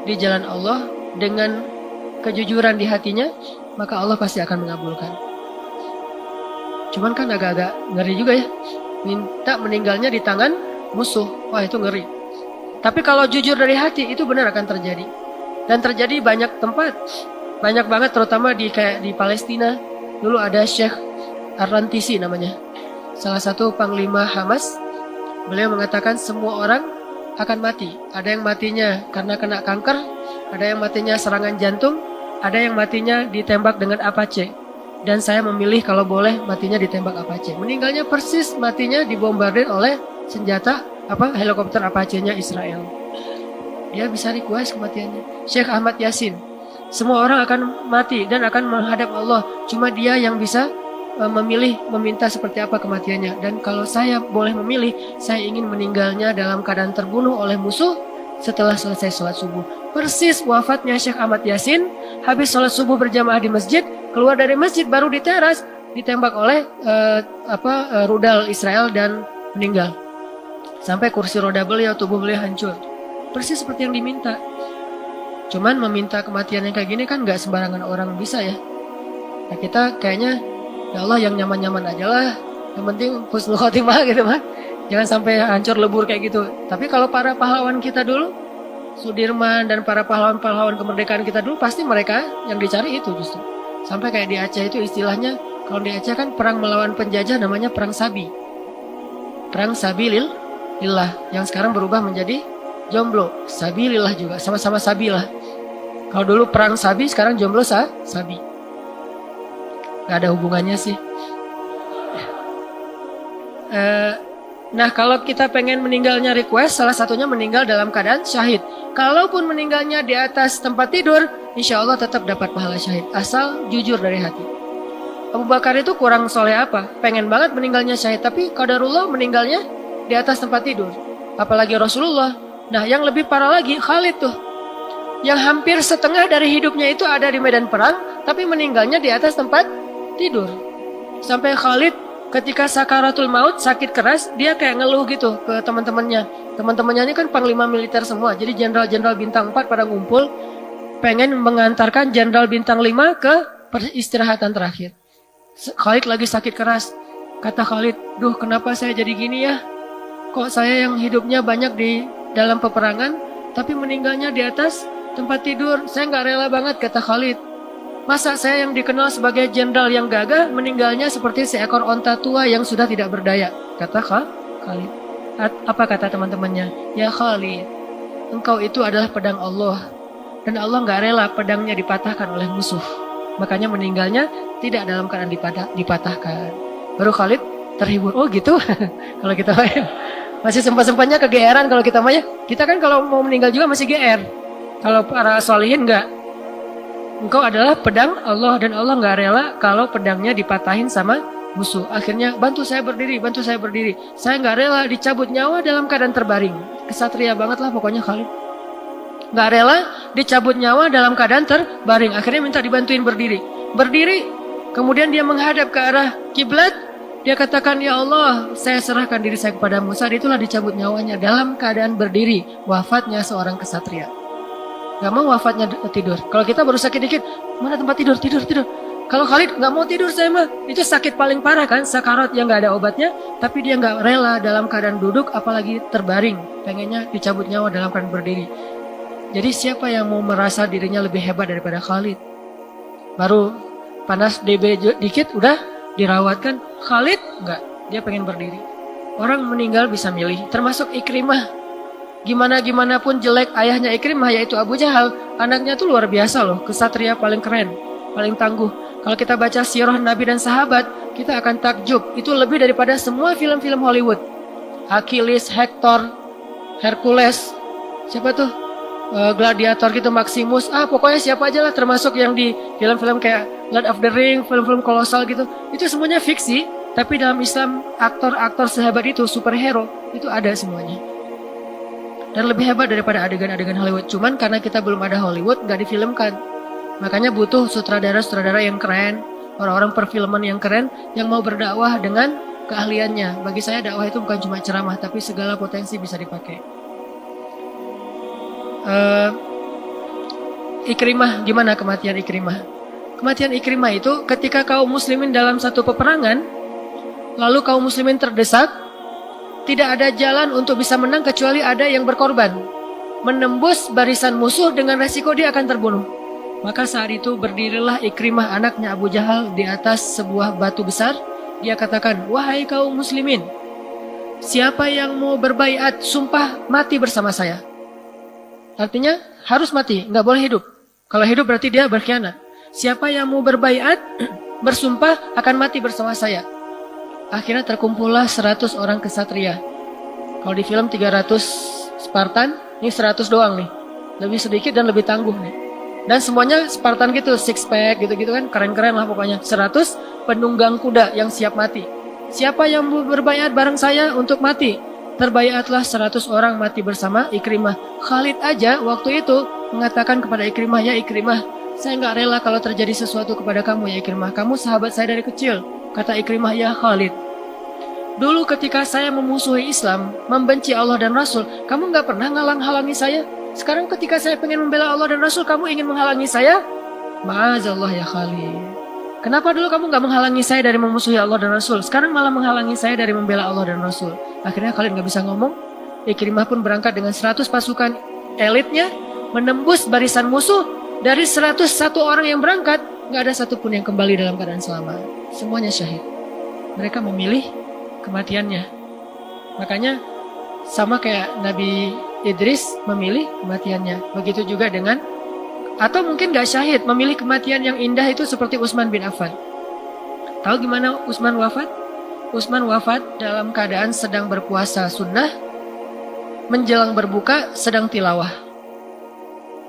di jalan Allah dengan kejujuran di hatinya, maka Allah pasti akan mengabulkan. Cuman kan agak-agak ngeri juga ya, minta meninggalnya di tangan musuh. Wah, itu ngeri. Tapi kalau jujur dari hati, itu benar akan terjadi. Dan terjadi banyak tempat. Banyak banget, terutama kayak di Palestina. Dulu ada Syekh Ar-Rantisi namanya, salah satu panglima Hamas. Beliau mengatakan semua orang akan mati. Ada yang matinya karena kena kanker, ada yang matinya serangan jantung, ada yang matinya ditembak dengan Apache. Dan saya memilih kalau boleh matinya ditembak Apache. Meninggalnya persis matinya dibombardir oleh senjata helikopter Apache-nya Israel. Dia bisa request kematiannya. Syekh Ahmad Yasin, semua orang akan mati dan akan menghadap Allah. Cuma dia yang bisa memilih meminta seperti apa kematiannya. Dan kalau saya boleh memilih, saya ingin meninggalnya dalam keadaan terbunuh oleh musuh setelah selesai sholat subuh. Persis wafatnya Syekh Ahmad Yasin, habis sholat subuh berjamaah di masjid, keluar dari masjid baru di teras ditembak oleh rudal Israel dan meninggal. Sampai kursi roda beliau, tubuh beliau hancur. Persis seperti yang diminta. Cuman meminta kematian yang kayak gini kan gak sembarangan orang bisa ya. Nah, kita kayaknya ya Allah yang nyaman-nyaman aja lah. Yang penting husnul khotimah gitu mah. Jangan sampai hancur lebur kayak gitu. Tapi kalau para pahlawan kita dulu, Sudirman dan para pahlawan-pahlawan kemerdekaan kita dulu, pasti mereka yang dicari itu justru. Sampai kayak di Aceh itu istilahnya, kalau di Aceh kan perang melawan penjajah namanya perang Sabi. Perang Sabilillah yang sekarang berubah menjadi jomblo. Sabilillah juga, sama-sama Sabilah. Kalau dulu perang Sabi, sekarang jomblo Sabi. Gak ada hubungannya sih. Nah, kalau kita pengen meninggalnya request, salah satunya meninggal dalam keadaan syahid. Kalaupun meninggalnya di atas tempat tidur, insya Allah tetap dapat pahala syahid. Asal jujur dari hati. Abu Bakar itu kurang soleh apa? Pengen banget meninggalnya syahid, tapi qadarullah meninggalnya di atas tempat tidur. Apalagi Rasulullah. Nah, yang lebih parah lagi, Khalid tuh. Yang hampir setengah dari hidupnya itu ada di medan perang, tapi meninggalnya di atas tempat tidur. Sampai Khalid ketika sakaratul maut, sakit keras, dia kayak ngeluh gitu ke teman-temannya. Teman-temannya ini kan panglima militer semua, jadi jenderal-jenderal bintang 4 pada ngumpul, pengen mengantarkan jenderal bintang 5 ke peristirahatan terakhir. Khalid lagi sakit keras. Kata Khalid, duh kenapa saya jadi gini ya? Kok saya yang hidupnya banyak di dalam peperangan, tapi meninggalnya di atas tempat tidur. Saya nggak rela banget, kata Khalid. Masa saya yang dikenal sebagai jenderal yang gagah, meninggalnya seperti seekor onta tua yang sudah tidak berdaya, kata Khalid. Apa kata teman-temannya? Ya Khalid, engkau itu adalah pedang Allah. Dan Allah nggak rela pedangnya dipatahkan oleh musuh. Makanya meninggalnya tidak dalam keadaan dipatahkan. Baru Khalid terhibur. Oh gitu. Kalau kita masih sempat-sempatnya kegeeran kalau kita mah ya. Kita kan kalau mau meninggal juga masih GR. Kalau para solihin enggak. Engkau adalah pedang Allah dan Allah enggak rela kalau pedangnya dipatahin sama musuh. Akhirnya bantu saya berdiri, bantu saya berdiri. Saya enggak rela dicabut nyawa dalam keadaan terbaring. Kesatria banget lah pokoknya Khalid. Enggak rela dicabut nyawa dalam keadaan terbaring. Akhirnya minta dibantuin berdiri. Berdiri, kemudian dia menghadap ke arah kiblat. Dia katakan, ya Allah, saya serahkan diri saya kepadamu. Saat itulah dicabut nyawanya dalam keadaan berdiri. Wafatnya seorang kesatria. Gak mau wafatnya tidur. Kalau kita baru sakit dikit, mana tempat tidur, tidur. Kalau Khalid gak mau tidur saya mah. Itu sakit paling parah kan, sakarat yang gak ada obatnya. Tapi dia gak rela dalam keadaan duduk, apalagi terbaring. Pengennya dicabut nyawa dalam keadaan berdiri. Jadi siapa yang mau merasa dirinya lebih hebat daripada Khalid? Baru panas DB dikit udah dirawatkan. Khalid enggak, dia pengen berdiri. Orang meninggal bisa milih, termasuk Ikrimah. Gimana pun jelek ayahnya Ikrimah yaitu Abu Jahal, anaknya tuh luar biasa loh, kesatria paling keren, paling tangguh. Kalau kita baca sirah Nabi dan sahabat, kita akan takjub. Itu lebih daripada semua film-film Hollywood. Achilles, Hector, Hercules, siapa tuh? Gladiator gitu, Maximus. Pokoknya siapa aja lah, termasuk yang di film-film kayak Lord of the Ring, film-film kolosal gitu. Itu semuanya fiksi, tapi dalam Islam aktor-aktor sehebat itu, superhero, itu ada semuanya. Dan lebih hebat daripada adegan-adegan Hollywood. Cuman karena kita belum ada Hollywood, nggak difilmkan. Makanya butuh sutradara-sutradara yang keren, orang-orang perfilman yang keren, yang mau berdakwah dengan keahliannya. Bagi saya dakwah itu bukan cuma ceramah, tapi segala potensi bisa dipakai. Ikrimah, gimana kematian Ikrimah? Kematian Ikrimah itu ketika kaum muslimin dalam satu peperangan, lalu kaum muslimin terdesak, tidak ada jalan untuk bisa menang kecuali ada yang berkorban, menembus barisan musuh dengan resiko dia akan terbunuh. Maka saat itu berdirilah Ikrimah anaknya Abu Jahal di atas sebuah batu besar. Dia katakan, wahai kaum muslimin, siapa yang mau berbaiat sumpah mati bersama saya. Artinya harus mati, nggak boleh hidup. Kalau hidup berarti dia berkhianat. Siapa yang mau berbaiat bersumpah akan mati bersama saya. Akhirnya terkumpullah 100 orang kesatria. Kalau di film 300 Spartan, ini 100 doang nih. Lebih sedikit dan lebih tangguh nih. Dan semuanya Spartan gitu, six pack gitu-gitu kan, keren-keren lah pokoknya. 100 penunggang kuda yang siap mati. Siapa yang berbaiat bareng saya untuk mati? Terbaiatlah 100 orang mati bersama Ikrimah. Khalid aja waktu itu mengatakan kepada Ikrimah, ya Ikrimah, saya nggak rela kalau terjadi sesuatu kepada kamu ya Ikrimah. Kamu sahabat saya dari kecil. Kata Ikrimah, ya Khalid, dulu ketika saya memusuhi Islam, membenci Allah dan Rasul, kamu nggak pernah ngalang-halangi saya. Sekarang ketika saya pengen membela Allah dan Rasul, kamu ingin menghalangi saya? Ma'azallah ya Khalid. Kenapa dulu kamu nggak menghalangi saya dari memusuhi Allah dan Rasul? Sekarang malah menghalangi saya dari membela Allah dan Rasul. Akhirnya Khalid nggak bisa ngomong. Ikrimah pun berangkat dengan 100 pasukan elitnya, menembus barisan musuh. Dari 101 orang yang berangkat, nggak ada satupun yang kembali dalam keadaan selamat. Semuanya syahid. Mereka memilih kematiannya. Makanya sama kayak Nabi Idris memilih kematiannya. Begitu juga dengan, atau mungkin gak syahid, memilih kematian yang indah itu seperti Utsman bin Affan. Tahu gimana Utsman wafat? Utsman wafat dalam keadaan sedang berpuasa sunnah, menjelang berbuka sedang tilawah.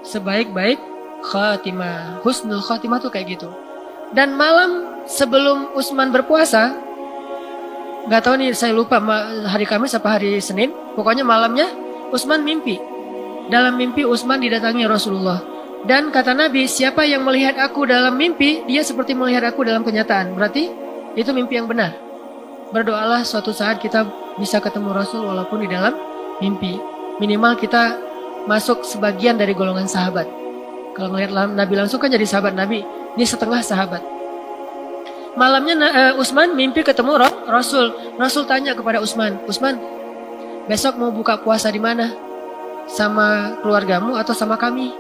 Sebaik-baik khatimah, husnul khatimah tuh kayak gitu. Dan malam sebelum Utsman berpuasa, gak tahu nih, saya lupa hari Kamis apa hari Senin, pokoknya malamnya Utsman mimpi. Dalam mimpi Utsman didatangi Rasulullah. Dan kata Nabi, siapa yang melihat aku dalam mimpi, dia seperti melihat aku dalam kenyataan. Berarti itu mimpi yang benar. Berdoalah suatu saat kita bisa ketemu Rasul walaupun di dalam mimpi. Minimal kita masuk sebagian dari golongan sahabat. Kalau melihat Nabi langsung kan jadi sahabat Nabi. Ini setengah sahabat. Malamnya Utsman mimpi ketemu Rasul. Rasul tanya kepada Utsman, Utsman, besok mau buka puasa di mana? Sama keluargamu atau sama kami?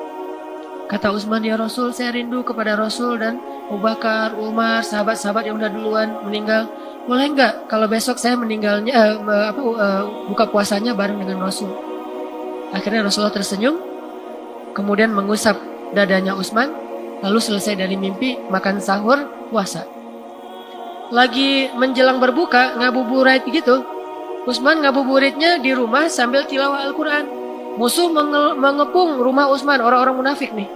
Kata Utsman, ya Rasul, saya rindu kepada Rasul dan Abu Bakar, Umar, sahabat-sahabat yang udah duluan meninggal. Boleh nggak kalau besok saya meninggalnya buka puasanya bareng dengan Rasul? Akhirnya Rasulullah tersenyum, kemudian mengusap dadanya Utsman, lalu selesai dari mimpi, makan sahur, puasa. Lagi menjelang berbuka, ngabuburit gitu. Utsman ngabuburitnya di rumah sambil tilawah Al-Quran. Musuh mengepung rumah Utsman, orang-orang munafik nih.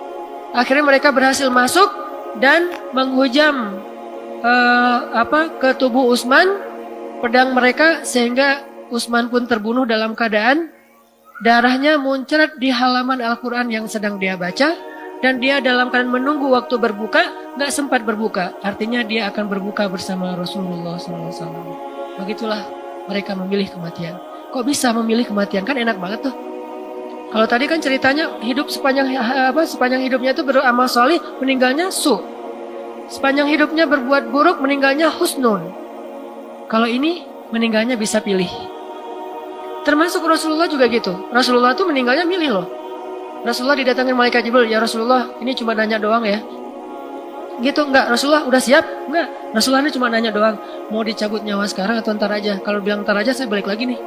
Akhirnya mereka berhasil masuk dan menghujam ke tubuh Utsman, pedang mereka, sehingga Utsman pun terbunuh dalam keadaan darahnya muncrat di halaman Al-Quran yang sedang dia baca. Dan dia dalam keadaan menunggu waktu berbuka, gak sempat berbuka. Artinya dia akan berbuka bersama Rasulullah SAW. Begitulah mereka memilih kematian. Kok bisa memilih kematian? Kan enak banget tuh. Kalau tadi kan ceritanya hidup sepanjang hidupnya itu beramal solih, meninggalnya su. Sepanjang hidupnya berbuat buruk, meninggalnya husnun. Kalau ini meninggalnya bisa pilih. Termasuk Rasulullah juga gitu. Rasulullah tuh meninggalnya milih loh. Rasulullah didatangin malaikat Jibril, ya Rasulullah, ini cuma nanya doang ya. Gitu enggak, Rasulullah udah siap? Enggak, Rasulullah ini cuma nanya doang. Mau dicabut nyawa sekarang atau ntar aja? Kalau bilang ntar aja, saya balik lagi nih.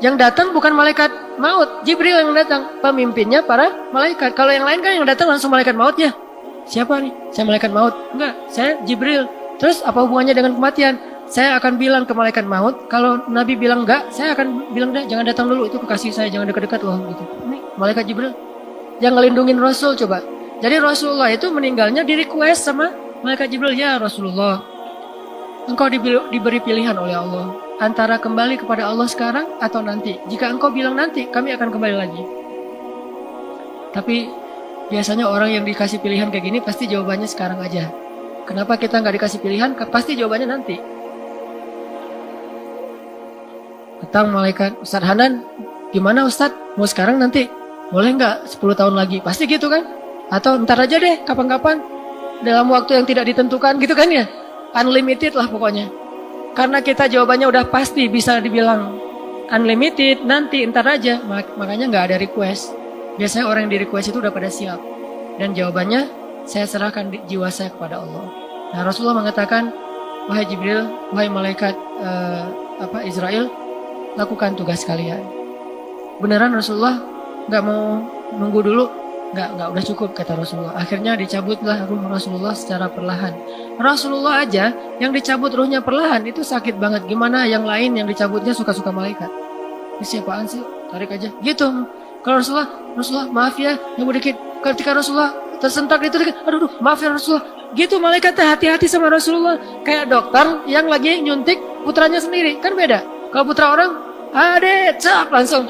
Yang datang bukan malaikat maut, Jibril yang datang, pemimpinnya para malaikat. Kalau yang lain kan yang datang langsung malaikat mautnya. Siapa nih? Saya malaikat maut. Enggak, saya Jibril, Terus apa hubungannya dengan kematian? Saya akan bilang ke malaikat maut, kalau Nabi bilang enggak, saya akan bilang jangan datang dulu, itu kekasih saya, jangan dekat-dekat loh gitu. Ini malaikat Jibril yang ngelindungin Rasul coba. Jadi Rasulullah itu meninggalnya di request sama malaikat Jibril, ya Rasulullah, engkau diberi pilihan oleh Allah antara kembali kepada Allah sekarang atau nanti. Jika engkau bilang nanti, kami akan kembali lagi. Tapi biasanya orang yang dikasih pilihan kayak gini pasti jawabannya sekarang aja. Kenapa kita nggak dikasih pilihan? Pasti jawabannya nanti. Datang malaikat, Ustadz Hanan, gimana Ustadz? Mau sekarang nanti? Boleh nggak 10 tahun lagi? Pasti gitu kan? Atau ntar aja deh, kapan-kapan. Dalam waktu yang tidak ditentukan gitu kan ya? Unlimited lah pokoknya. Karena kita jawabannya udah pasti bisa dibilang unlimited, nanti, ntar aja. Makanya nggak ada request. Biasanya orang yang di request itu udah pada siap. Dan jawabannya, saya serahkan jiwa saya kepada Allah. Nah, Rasulullah mengatakan, wahai Jibril, wahai malaikat Israel, lakukan tugas kalian. Beneran Rasulullah nggak mau nunggu dulu, nggak udah cukup kata Rasulullah. Akhirnya dicabutlah ruh Rasulullah secara perlahan. Rasulullah aja yang dicabut ruhnya perlahan itu sakit banget. Gimana yang lain yang dicabutnya suka-suka malaikat? Ini siapaan sih? Tarik aja. Gitu. Kalau Rasulullah maaf ya, nunggu dikit. Ketika Rasulullah tersentak itu dikit, aduh maaf ya Rasulullah. Gitu malaikatnya hati-hati sama Rasulullah. Kayak dokter yang lagi nyuntik putranya sendiri, kan beda. Kalau putra orang, cap langsung.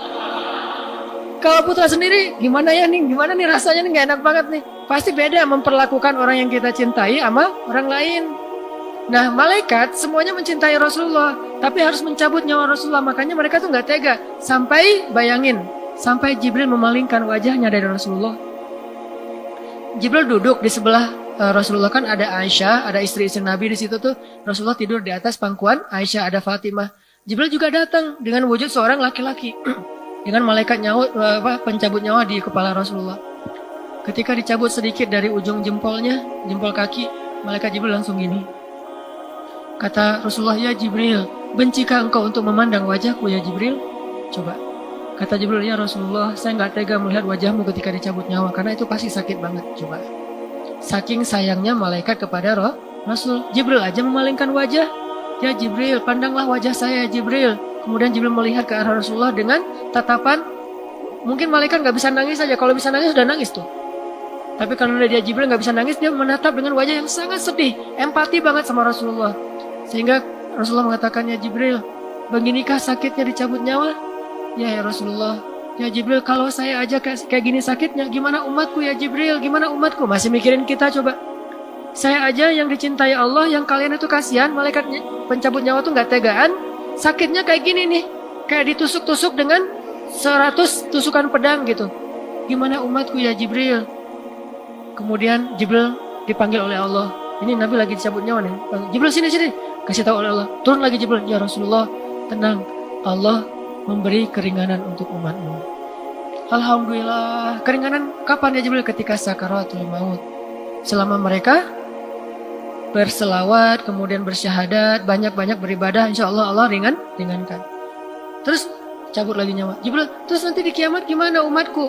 Kalau putra sendiri, gimana nih rasanya nih, gak enak banget nih. Pasti beda memperlakukan orang yang kita cintai sama orang lain. Nah, malaikat semuanya mencintai Rasulullah, tapi harus mencabut nyawa Rasulullah. Makanya mereka tuh gak tega. Sampai bayangin, sampai Jibril memalingkan wajahnya dari Rasulullah. Jibril duduk di sebelah Rasulullah, kan ada Aisyah, ada istri-istri Nabi di situ tuh. Rasulullah tidur di atas pangkuan Aisyah, ada Fatimah. Jibril juga datang dengan wujud seorang laki-laki. Dengan malaikat pencabut nyawa di kepala Rasulullah. Ketika dicabut sedikit dari ujung jempolnya, jempol kaki, malaikat Jibril langsung gini. Kata Rasulullah, ya Jibril, bencikah engkau untuk memandang wajahku ya Jibril? Coba. Kata Jibril, ya Rasulullah, saya nggak tega melihat wajahmu ketika dicabut nyawa, karena itu pasti sakit banget. Coba. Saking sayangnya malaikat kepada Rasul, Jibril aja memalingkan wajah. Ya Jibril, pandanglah wajah saya Jibril. Kemudian Jibril melihat ke arah Rasulullah dengan tatapan, mungkin malaikat nggak bisa nangis saja. Kalau bisa nangis, sudah nangis tuh. Tapi kalau dia Jibril nggak bisa nangis, dia menatap dengan wajah yang sangat sedih, empati banget sama Rasulullah. Sehingga Rasulullah mengatakan, ya Jibril, beginikah sakitnya dicabut nyawa? Ya Rasulullah, ya Jibril, kalau saya aja kayak gini sakitnya, gimana umatku ya Jibril, gimana umatku? Masih mikirin kita coba. Saya aja yang dicintai Allah, yang kalian itu kasihan, malaikat pencabut nyawa tuh nggak tegaan. Sakitnya kayak gini nih, kayak ditusuk-tusuk dengan 100 tusukan pedang gitu. Gimana umatku ya Jibril? Kemudian Jibril dipanggil oleh Allah. Ini Nabi lagi dicabut nyawa nih. Jibril sini. Kasih tahu oleh Allah. Turun lagi Jibril. Ya Rasulullah, tenang. Allah memberi keringanan untuk umatmu. Alhamdulillah. Keringanan kapan ya Jibril? Ketika sakaratul maut. Selama mereka berselawat, kemudian bersyahadat, banyak-banyak beribadah, insya Allah Allah ringankan. Terus cabut lagi nyawa Jibril. Terus nanti di kiamat gimana umatku?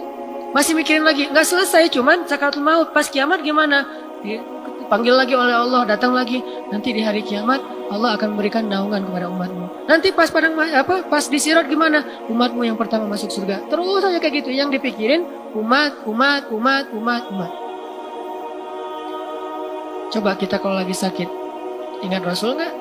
Masih mikirin lagi, nggak selesai, cuman sakaratul maut. Pas kiamat gimana? Dipanggil lagi oleh Allah, datang lagi. Nanti di hari kiamat Allah akan memberikan naungan kepada umatmu. Nanti pas pas di sirat gimana? Umatmu yang pertama masuk surga. Terus aja kayak gitu, yang dipikirin umat. Coba kita kalau lagi sakit, ingat Rasul nggak?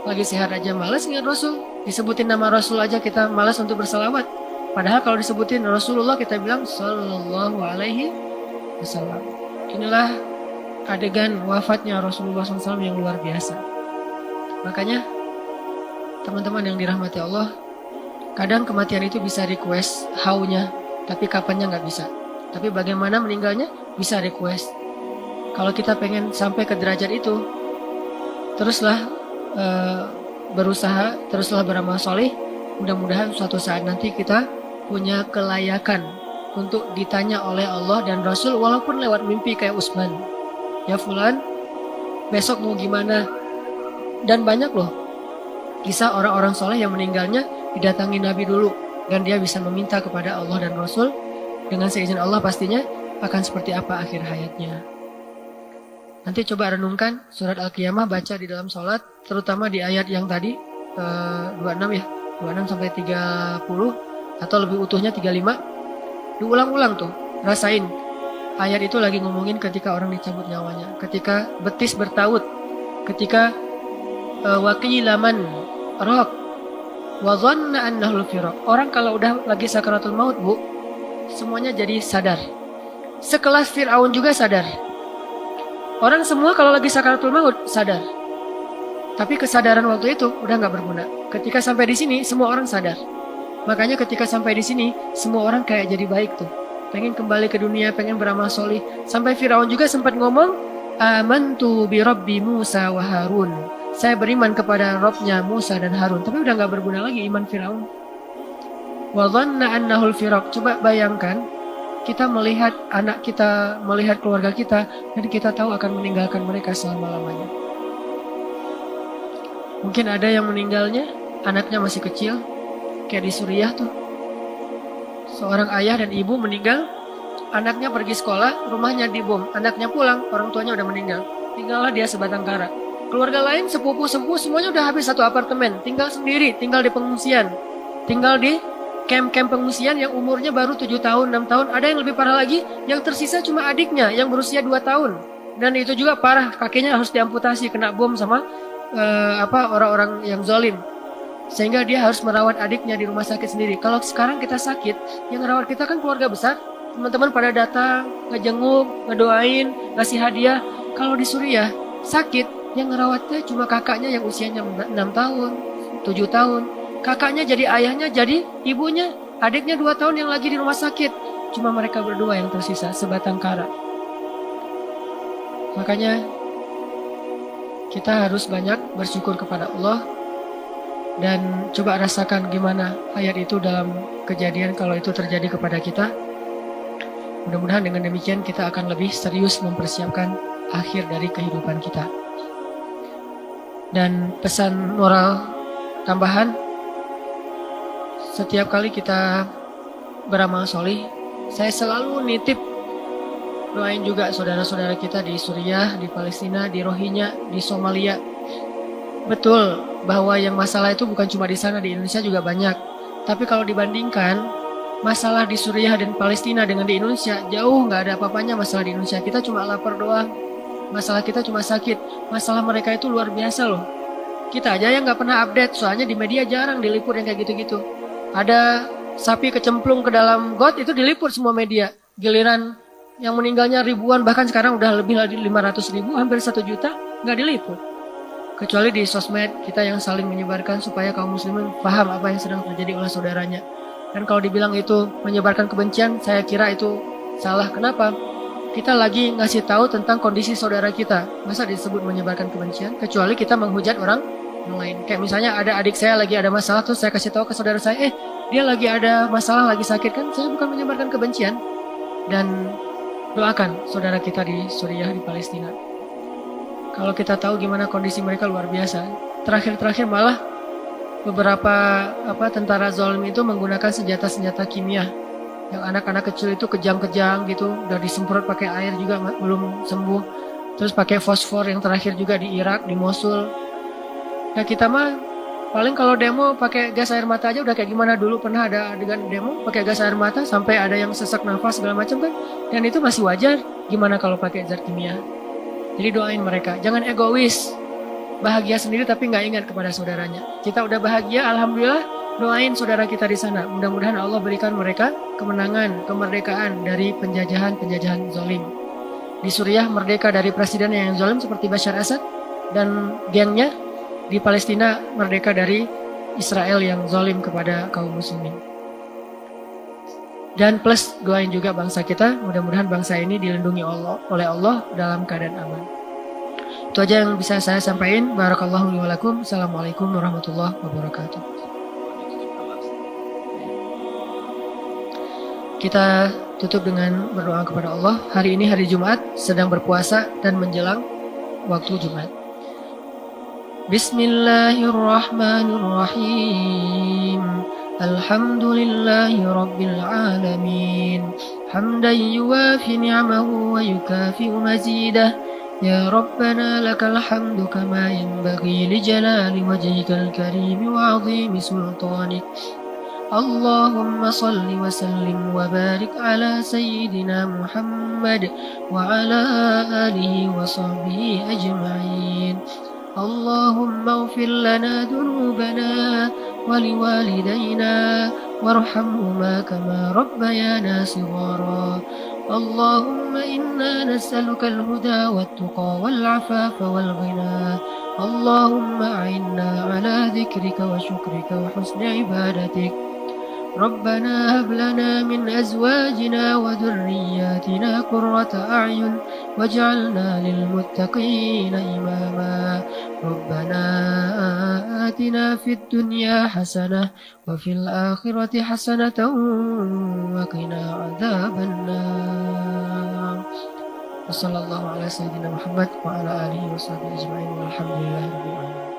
Lagi sehat aja malas ingat Rasul. Disebutin nama Rasul aja kita malas untuk berselawat. Padahal kalau disebutin Rasulullah kita bilang Sallallahu Alaihi Wasallam. Inilah adegan wafatnya Rasulullah SAW yang luar biasa. Makanya teman-teman yang dirahmati Allah, kadang kematian itu bisa request how-nya, tapi kapannya nggak bisa. Tapi bagaimana meninggalnya bisa request. Kalau kita pengen sampai ke derajat itu, teruslah berusaha, teruslah beramal soleh. Mudah-mudahan suatu saat nanti kita punya kelayakan untuk ditanya oleh Allah dan Rasul, walaupun lewat mimpi kayak Utsman. Ya fulan, besok mau gimana? Dan banyak loh kisah orang-orang soleh yang meninggalnya didatangi Nabi dulu, dan dia bisa meminta kepada Allah dan Rasul dengan seizin Allah pastinya akan seperti apa akhir hayatnya. Nanti coba renungkan surat Al-Qiyamah, baca di dalam sholat, terutama di ayat yang tadi 26 ya, 26 sampai 30 atau lebih utuhnya 35. Diulang-ulang tuh, rasain. Ayat itu lagi ngomongin ketika orang dicabut nyawanya, ketika betis bertaut, ketika waqilaman raq wa dhanna annahu al-firaq. Orang kalau udah lagi sakaratul maut, Bu, semuanya jadi sadar. Sekelas Fir'aun juga sadar. Orang semua kalau lagi sakaratul maut sadar. Tapi kesadaran waktu itu udah nggak berguna. Ketika sampai di sini semua orang sadar. Makanya ketika sampai di sini semua orang kayak jadi baik tuh. Pengen kembali ke dunia, pengen beramal solih. Sampai Fir'aun juga sempat ngomong, amantu bi Rabbi Musa wa Harun. Saya beriman kepada Rabbnya Musa dan Harun. Tapi udah nggak berguna lagi iman Fir'aun. Wa dhanna annahu al-firaq. Coba bayangkan, kita melihat anak kita, melihat keluarga kita, dan kita tahu akan meninggalkan mereka selama-lamanya. Mungkin ada yang meninggalnya, anaknya masih kecil, kayak di Suriah tuh. Seorang ayah dan ibu meninggal, anaknya pergi sekolah, rumahnya dibom, anaknya pulang, orang tuanya udah meninggal. Tinggallah dia sebatang kara. Keluarga lain, sepupu-sepupu, semuanya udah habis satu apartemen, tinggal sendiri, tinggal di pengungsian, tinggal di camp-camp pengungsian yang umurnya baru 7 tahun, 6 tahun. Ada yang lebih parah lagi, yang tersisa cuma adiknya yang berusia 2 tahun. Dan itu juga parah, kakinya harus diamputasi, kena bom sama orang-orang yang zalim. Sehingga dia harus merawat adiknya di rumah sakit sendiri. Kalau sekarang kita sakit, yang merawat kita kan keluarga besar. Teman-teman pada datang, ngejenguk, ngedoain, ngasih hadiah. Kalau di Suriah, sakit, yang ngerawatnya cuma kakaknya yang usianya 6 tahun, 7 tahun. Kakaknya jadi ayahnya, jadi ibunya. Adiknya 2 tahun yang lagi di rumah sakit. Cuma mereka berdua yang tersisa, sebatang kara. Makanya kita harus banyak bersyukur kepada Allah. Dan coba rasakan gimana ayat itu dalam kejadian kalau itu terjadi kepada kita. Mudah-mudahan dengan demikian kita akan lebih serius mempersiapkan akhir dari kehidupan kita. Dan pesan moral tambahan, setiap kali kita beramal solih, saya selalu nitip doain juga saudara-saudara kita di Suriah, di Palestina, di Rohingya, di Somalia. Betul bahwa yang masalah itu bukan cuma di sana, di Indonesia juga banyak. Tapi kalau dibandingkan masalah di Suriah dan Palestina dengan di Indonesia, jauh nggak ada apa-apanya masalah di Indonesia. Kita cuma lapar doang, masalah kita cuma sakit. Masalah mereka itu luar biasa loh. Kita aja yang nggak pernah update, soalnya di media jarang diliput yang kayak gitu-gitu. Ada sapi kecemplung ke dalam got, itu diliput semua media. Giliran yang meninggalnya ribuan, bahkan sekarang udah lebih dari 500.000, hampir 1 juta, nggak diliput. Kecuali di sosmed kita yang saling menyebarkan supaya kaum muslimin paham apa yang sedang terjadi oleh saudaranya. Dan kalau dibilang itu menyebarkan kebencian, saya kira itu salah. Kenapa? Kita lagi ngasih tahu tentang kondisi saudara kita. Masa disebut menyebarkan kebencian? Kecuali kita menghujat orang yang lain. Kayak misalnya ada adik saya lagi ada masalah, terus saya kasih tahu ke saudara saya, dia lagi ada masalah, lagi sakit, kan saya bukan menyebarkan kebencian. Dan doakan saudara kita di Suriah, di Palestina. Kalau kita tahu gimana kondisi mereka luar biasa. Terakhir-terakhir malah beberapa tentara zalim itu menggunakan senjata-senjata kimia. Yang anak-anak kecil itu kejang-kejang gitu, udah disemprot pakai air juga belum sembuh. Terus pakai fosfor yang terakhir juga di Irak, di Mosul. Ya kita mah paling kalau demo pakai gas air mata aja udah kayak gimana. Dulu pernah ada adegan demo pakai gas air mata sampai ada yang sesak nafas segala macam kan. Dan itu masih wajar. Gimana kalau pakai zat kimia? Jadi doain mereka, jangan egois. Bahagia sendiri tapi nggak ingat kepada saudaranya. Kita udah bahagia, alhamdulillah. Doain saudara kita di sana. Mudah-mudahan Allah berikan mereka kemenangan, kemerdekaan dari penjajahan zalim. Di Suriah merdeka dari presiden yang zalim seperti Bashar Assad dan gengnya. Di Palestina merdeka dari Israel yang zalim kepada kaum muslimin. Dan plus doain juga bangsa kita, mudah-mudahan bangsa ini dilindungi oleh Allah dalam keadaan aman. Itu aja yang bisa saya sampaikan. Barakallahu li wa lakum. Assalamualaikum warahmatullahi wabarakatuh. Kita tutup dengan berdoa kepada Allah. Hari ini hari Jumat, sedang berpuasa dan menjelang waktu Jumat. Bismillahirrahmanirrahim. Alhamdulillahi rabbil alamin. Hamdan yuwafi ni'amahu wa yukafi'u mazidah. يا ربنا لك الحمد كما ينبغي لجلال وجهك الكريم وعظيم سلطانك. اللهم صل وسلم وبارك على سيدنا محمد وعلى آله وصحبه أجمعين. اللهم اغفر لنا ذنوبنا ولوالدينا وارحمهما كما ربيانا صغارا. اللهم إنا نسألك الهدى والتقى والعفاف والغنى. اللهم أعنا على ذكرك وشكرك وحسن عبادتك. ربنا هب لنا من أزواجنا وذرياتنا قرة أعين واجعلنا للمتقين إماما. ربنا آتنا في الدنيا حسنة وفي الآخرة حسنة وقنا عذاب النار. وصلى الله على سيدنا محمد وعلى آله وصحبه أجمعين والحمد لله رب العالمين.